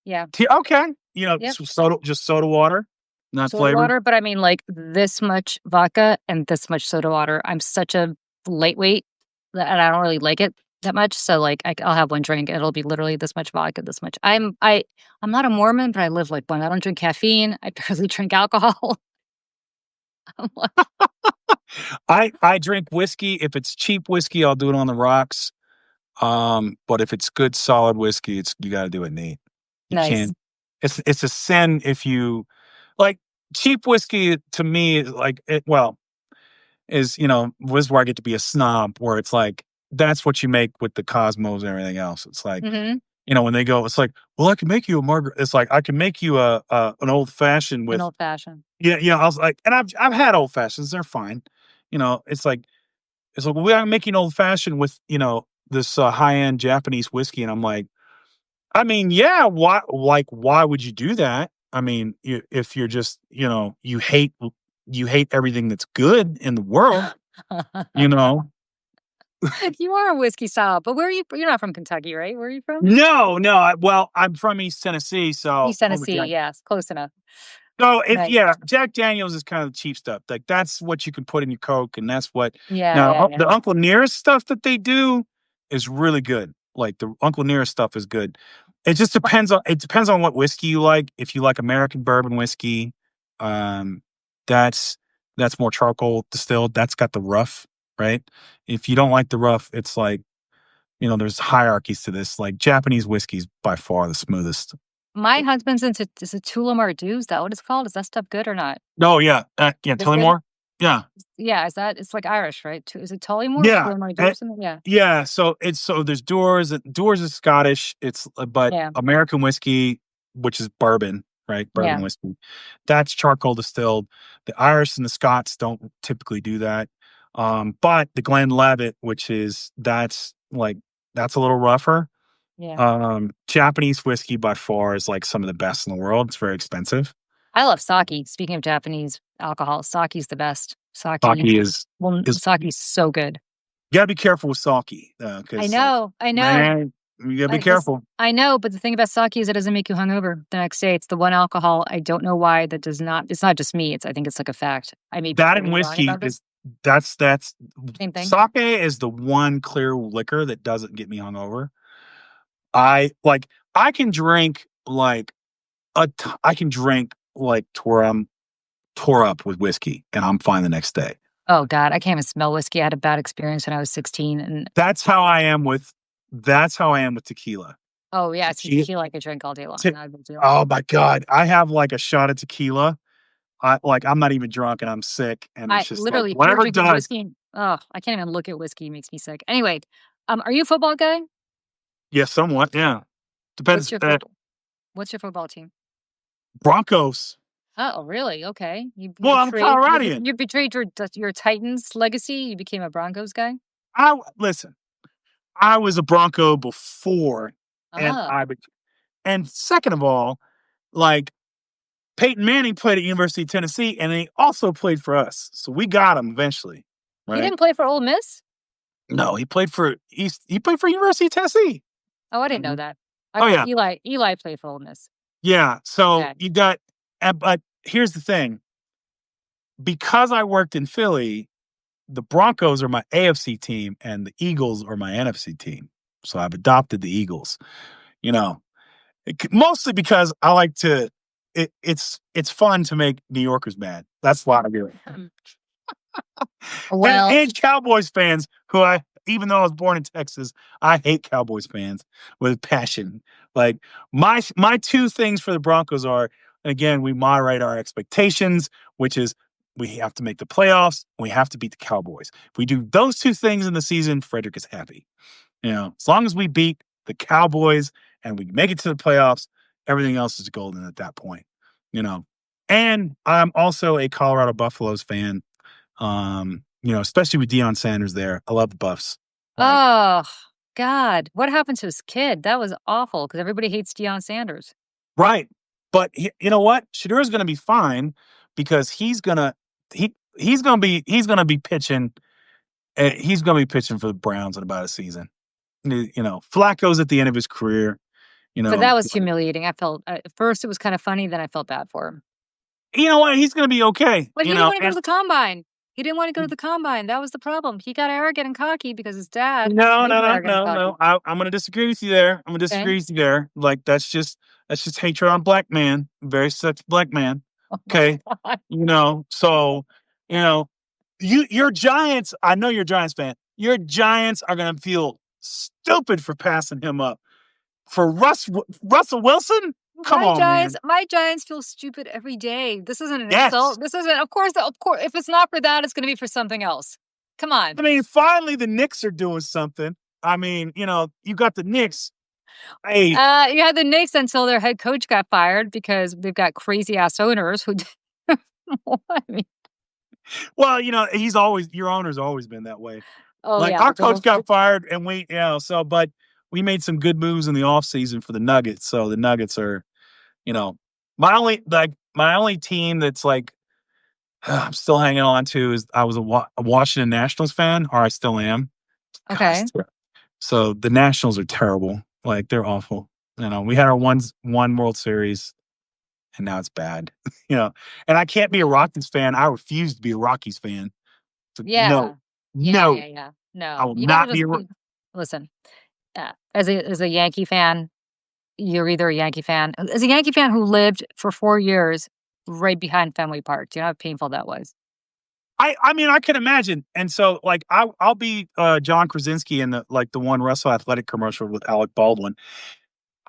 Yeah. okay, Yep. just soda water, not Soda flavored. water, but I mean, like, this much vodka and this much soda water. I'm such a lightweight that and I don't really like it that much, so, like, I'll have one drink, and it'll be literally this much vodka, this much I'm not a Mormon, but I live like one. I don't drink caffeine. I barely drink alcohol. I'm like I drink whiskey. If it's cheap whiskey, I'll do it on the rocks. But if it's good solid whiskey, you gotta do it neat. You nice. can't it's a sin if you like, cheap whiskey to me, is, this is where I get to be a snob, where it's like, that's what you make with the Cosmos and everything else. It's like, Mhm. when they go, it's like, "Well, I can make you a margar," it's like, "I can make you an old fashioned An with." old fashioned. Yeah, yeah, I was like, and I've had old fashions, they're fine. It's like, "Well, I'm making old fashioned with, this, high-end Japanese whiskey," and I'm like, I mean, yeah, why would you do that? I mean, if you're just, you hate everything that's good in the world, you know? You are a whiskey snob, but where are you're not from Kentucky, right? Where are you from? No, no, I'm from East Tennessee, so East home of Tennessee, Jack. yes, close enough. So, Nice. yeah, Jack Daniels is kind of the cheap stuff. Like, that's what you can put in your Coke, and that's what Yeah, now, yeah, yeah. the Uncle Nearest stuff that they do is really good. Like, the Uncle Nearest stuff is good. It depends on what whiskey you like. If you like American bourbon whiskey, um, that's that's more charcoal distilled. That's got the rough, right? If you don't like the rough, it's like, there's hierarchies to this. Like, Japanese whiskey is by far the smoothest. My husband's into is it Tullamore Dew? Is that what it's called? Is that stuff good or not? Oh, yeah, yeah, It's tell me good? more. Yeah. Yeah, is that it's like Irish, right? Tu Is it Tullymore or Yeah, Tullamore Dew or something? Yeah. yeah, so there's Dewar's is Scottish, but Yeah. American whiskey, which is bourbon, right? Bourbon Yeah. whiskey, that's charcoal distilled. The Irish and the Scots don't typically do that. But the Glenlivet, that's a little rougher. Yeah. Japanese whiskey by far is like some of the best in the world. It's very expensive. I love sake. Speaking of Japanese alcohol, sake's the best. Sake is Sake's so good. you gotta be careful with sake, I because like, know, I know. man, you gotta be This careful. I know, but the thing about sake is it doesn't make you hungover the next day. It's the one alcohol, I don't know why that does not it's not just me, I think it's like a fact. I may be That and totally wrong whiskey about is this. that's Same thing? sake is the one clear liquor that doesn't get me hungover. I can drink I can drink like to where I'm tore up with whiskey and I'm fine the next day. Oh god, I can't even smell whiskey. I had a bad experience when I was 16 and That's how I am with that's how I am with tequila. oh, yeah, see, Tequila tequila I could drink all day long, te not a big deal. oh my god, I have like a shot of tequila. I'm not even drunk and I'm sick, and it's I just like literally, if you're whatever it drinking does. whiskey oh, I can't even look at whiskey, it makes me sick. Anyway, are you a football guy? Yeah, somewhat, yeah. What's Depends, your football what's your football team? Broncos. Oh, really? Okay. Well, I'm Coloradian. You betrayed your Titans legacy, you became a Broncos guy? Listen, I was a Bronco before, and Oh, and second of all, like, Peyton Manning played at University of Tennessee, and he also played for us, so we got him eventually, he right? didn't play for Ole Miss? No, he played for University of Tennessee. Oh, I didn't know Mhm. that. I Oh, thought yeah. Eli played for Ole Miss. Yeah, so Okay. you got but here's the thing, because I worked in Philly, the Broncos are my AFC team and the Eagles are my NFC team, so I've adopted the Eagles, you know? Mostly because I like to it's fun to make New Yorkers mad. That's why I do it. And Well, Cowboys fans who I even though I was born in Texas, I hate Cowboys fans with passion. Like, my two things for the Broncos are, again, we moderate our expectations, which is we have to make the playoffs. We have to beat the Cowboys. If we do those two things in the season, Frederick is happy. As long as we beat the Cowboys and we make it to the playoffs, everything else is golden at that point. You know, and I'm also a Colorado Buffaloes fan. Especially with Deion Sanders there. I love the Buffs. Like, Oh, God. What happened to his kid? That was awful because everybody hates Deion Sanders. right. But you know what? Shadur's going to be fine because he's gonna be pitching. He's going to be pitching for the Browns in about a season. Flacco's at the end of his career. You But know, that was humiliating. I felt at first it was kind of funny, then I felt bad for him. you know what? He's going to be okay. But he didn't want to go to the combine. He didn't want to go to the combine. That was the problem. He got arrogant and cocky because his dad No, made no, him no, arrogant and no, no. cocky. I'm going to disagree with you there. I'm going to Okay. disagree with you there. Like that's just hatred on black man. Very such black man. Oh my Okay. God. So you know, your Giants. I know you're a Giants fan. Your Giants are going to feel stupid for passing him up for Russell Wilson. Come on, man. My Giants feel stupid every day. This isn't an Yes. insult. This isn't, of course, if it's not for that, it's going to be for something else. Come on. I mean, finally the Knicks are doing something. I mean, you got the Knicks. Hey, You had the Knicks until their head coach got fired because they've got crazy ass owners who. I mean, well, your owner's always been that way. oh Like yeah, our but coach got fired and but we made some good moves in the offseason for the Nuggets. So the Nuggets are, you know, my only team that's like I'm still hanging on to is I was a Washington Nationals fan, or I still am. Gosh, okay. so the Nationals are terrible. Like they're awful. We had our one World Series and now it's bad. And I can't be a Rockies fan. I refuse to be a Rockies fan. So Yeah, no, no, yeah. I No, will you gotta not be just listen. As a Yankee fan, you're either a Yankee fan as a Yankee fan who lived for 4 years right behind Fenway Park. Do you know how painful that was? I mean, I can imagine. And so, like, I'll be John Krasinski in the one Russell Athletic commercial with Alec Baldwin.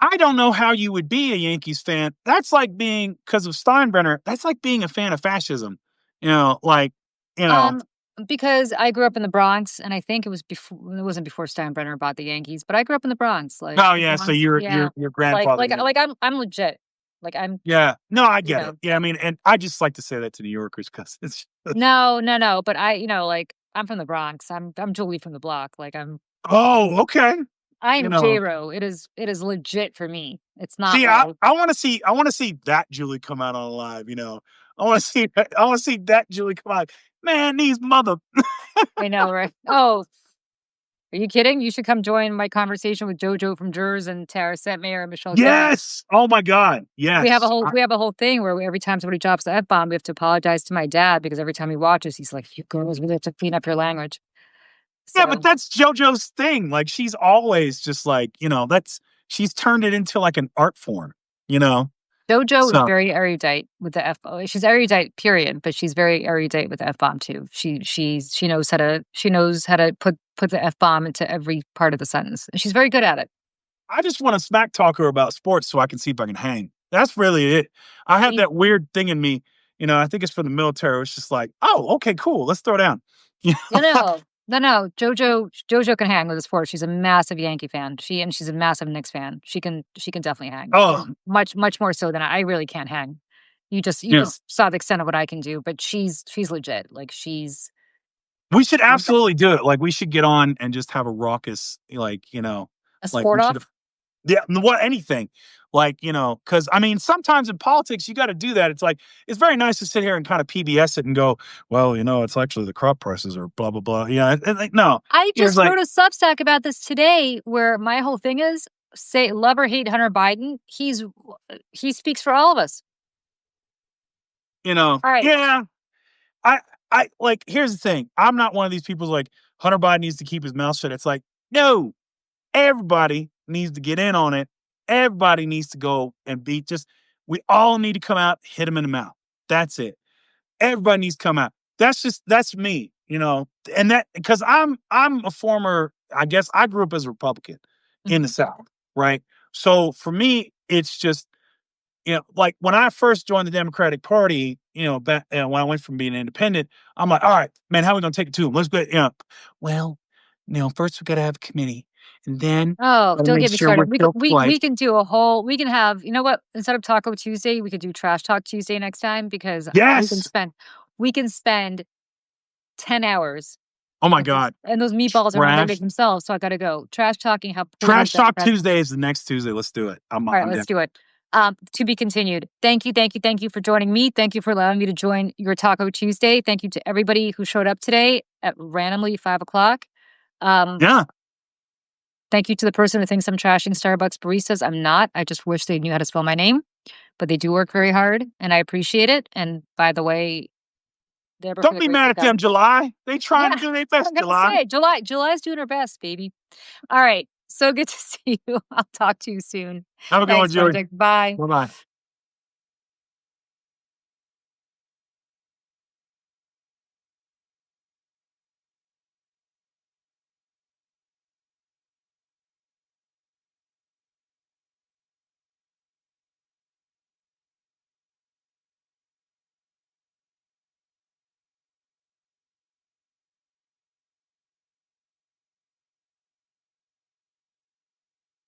I don't know how you would be a Yankees fan. That's like being because of Steinbrenner. That's like being a fan of fascism. Like, you know. Um, because I grew up in the Bronx, and I think it wasn't before Steinbrenner bought the Yankees, but I grew up in the Bronx, like, Oh the yeah, so Bronx your yeah. your your grandfather. I'm legit. Like, I'm Yeah, no, I you get know it. Yeah, I mean, and I just like to say that to New Yorkers because it's. No, but like, I'm from the Bronx. I'm Julie from the block. Like, Oh, okay. I You am know, J-Ro. It is legit for me. It's not see, I like I want to see I want to see that Julie come out on live. I want to see that Julie come out. Man, these mother. I know, right? Oh, are you kidding? You should come join my conversation with JoJo from Jers and Tara Setmayer and Michelle Gellar. Yes. Oh my God. We have a Yes. whole we have a whole thing where every time somebody drops the F-bomb, we have to apologize to my dad because every time he watches, he's like, "You girls really have to clean up your language." Yeah, but So that's JoJo's thing. Like she's always just like, she's turned it into like an art form, you know? JoJo is So very erudite with the F-bomb. She's erudite, period, but she's very erudite with the F-bomb too. She knows how to put the F-bomb into every part of the sentence. And she's very good at it. I just want to smack talk her about sports so I can see if I can hang. That's really it. I have See? that weird thing in me. I think it's for the military. It's just like, oh, okay, cool. Let's throw down. You No, know? no. No, no. JoJo can hang with the sport. She's a massive Yankee fan. She's a massive Knicks fan. She can definitely hang. Oh, Much more so than I really can't hang. You yeah. just saw the extent of what I can do, but she's legit. Like We should absolutely do it. Like we should get on and just have a raucous, a like sport we should have. off. Yeah, what anything. Like, because I mean, sometimes in politics you got to do that. It's like it's very nice to sit here and kind of PBS it and go, well, it's actually the crop prices or blah blah blah. Yeah, like no, I it's just like wrote a Substack about this today, where my whole thing is say love or hate Hunter Biden. He speaks for all of us. All right. yeah. I I like. Here's the thing. I'm not one of these people like Hunter Biden needs to keep his mouth shut. It's like no, everybody needs to get in on it. Everybody needs to go and beat. We all need to come out, hit him in the mouth. That's it. Everybody needs to come out. That's me, and that because I'm a former. I guess I grew up as a Republican in the Mhm. South, right? So for me, it's just like when I first joined the Democratic Party, back when I went from being independent, I'm like, all right, man, how are we gonna take it to them? Let's go. Well, first we got to have a committee, and then Oh, got to don't make get me sure started. we're still We polite. can do a whole we can have, you know what? Instead of Taco Tuesday, we could do Trash Talk Tuesday next time because Yes. we can spend 10 hours Oh my with this. God. And those meatballs are not gonna make Trash. themselves, so I gotta go. Trash talking how poor these Trash Talk Democrats. Tuesday is the next Tuesday. Let's do it. All right, I'm let's down. do it. To be continued. Thank you, thank you, thank you for joining me. Thank you for allowing me to join your Taco Tuesday. Thank you to everybody who showed up today at randomly 5 o'clock. Um, Yeah. Thank you to the person who thinks I'm trashing Starbucks baristas. I'm not. I just wish they knew how to spell my name, but they do work very hard, and I appreciate it. And by the way, Deborah for Don't the be great mad at cookout. them, July. They trying Yeah, to do their I'm best, gonna July. say July's doing her best, baby. All right, so good to see you. I'll talk to you soon. Have a good one, Thanks, Joey. Project. Bye. Bye bye.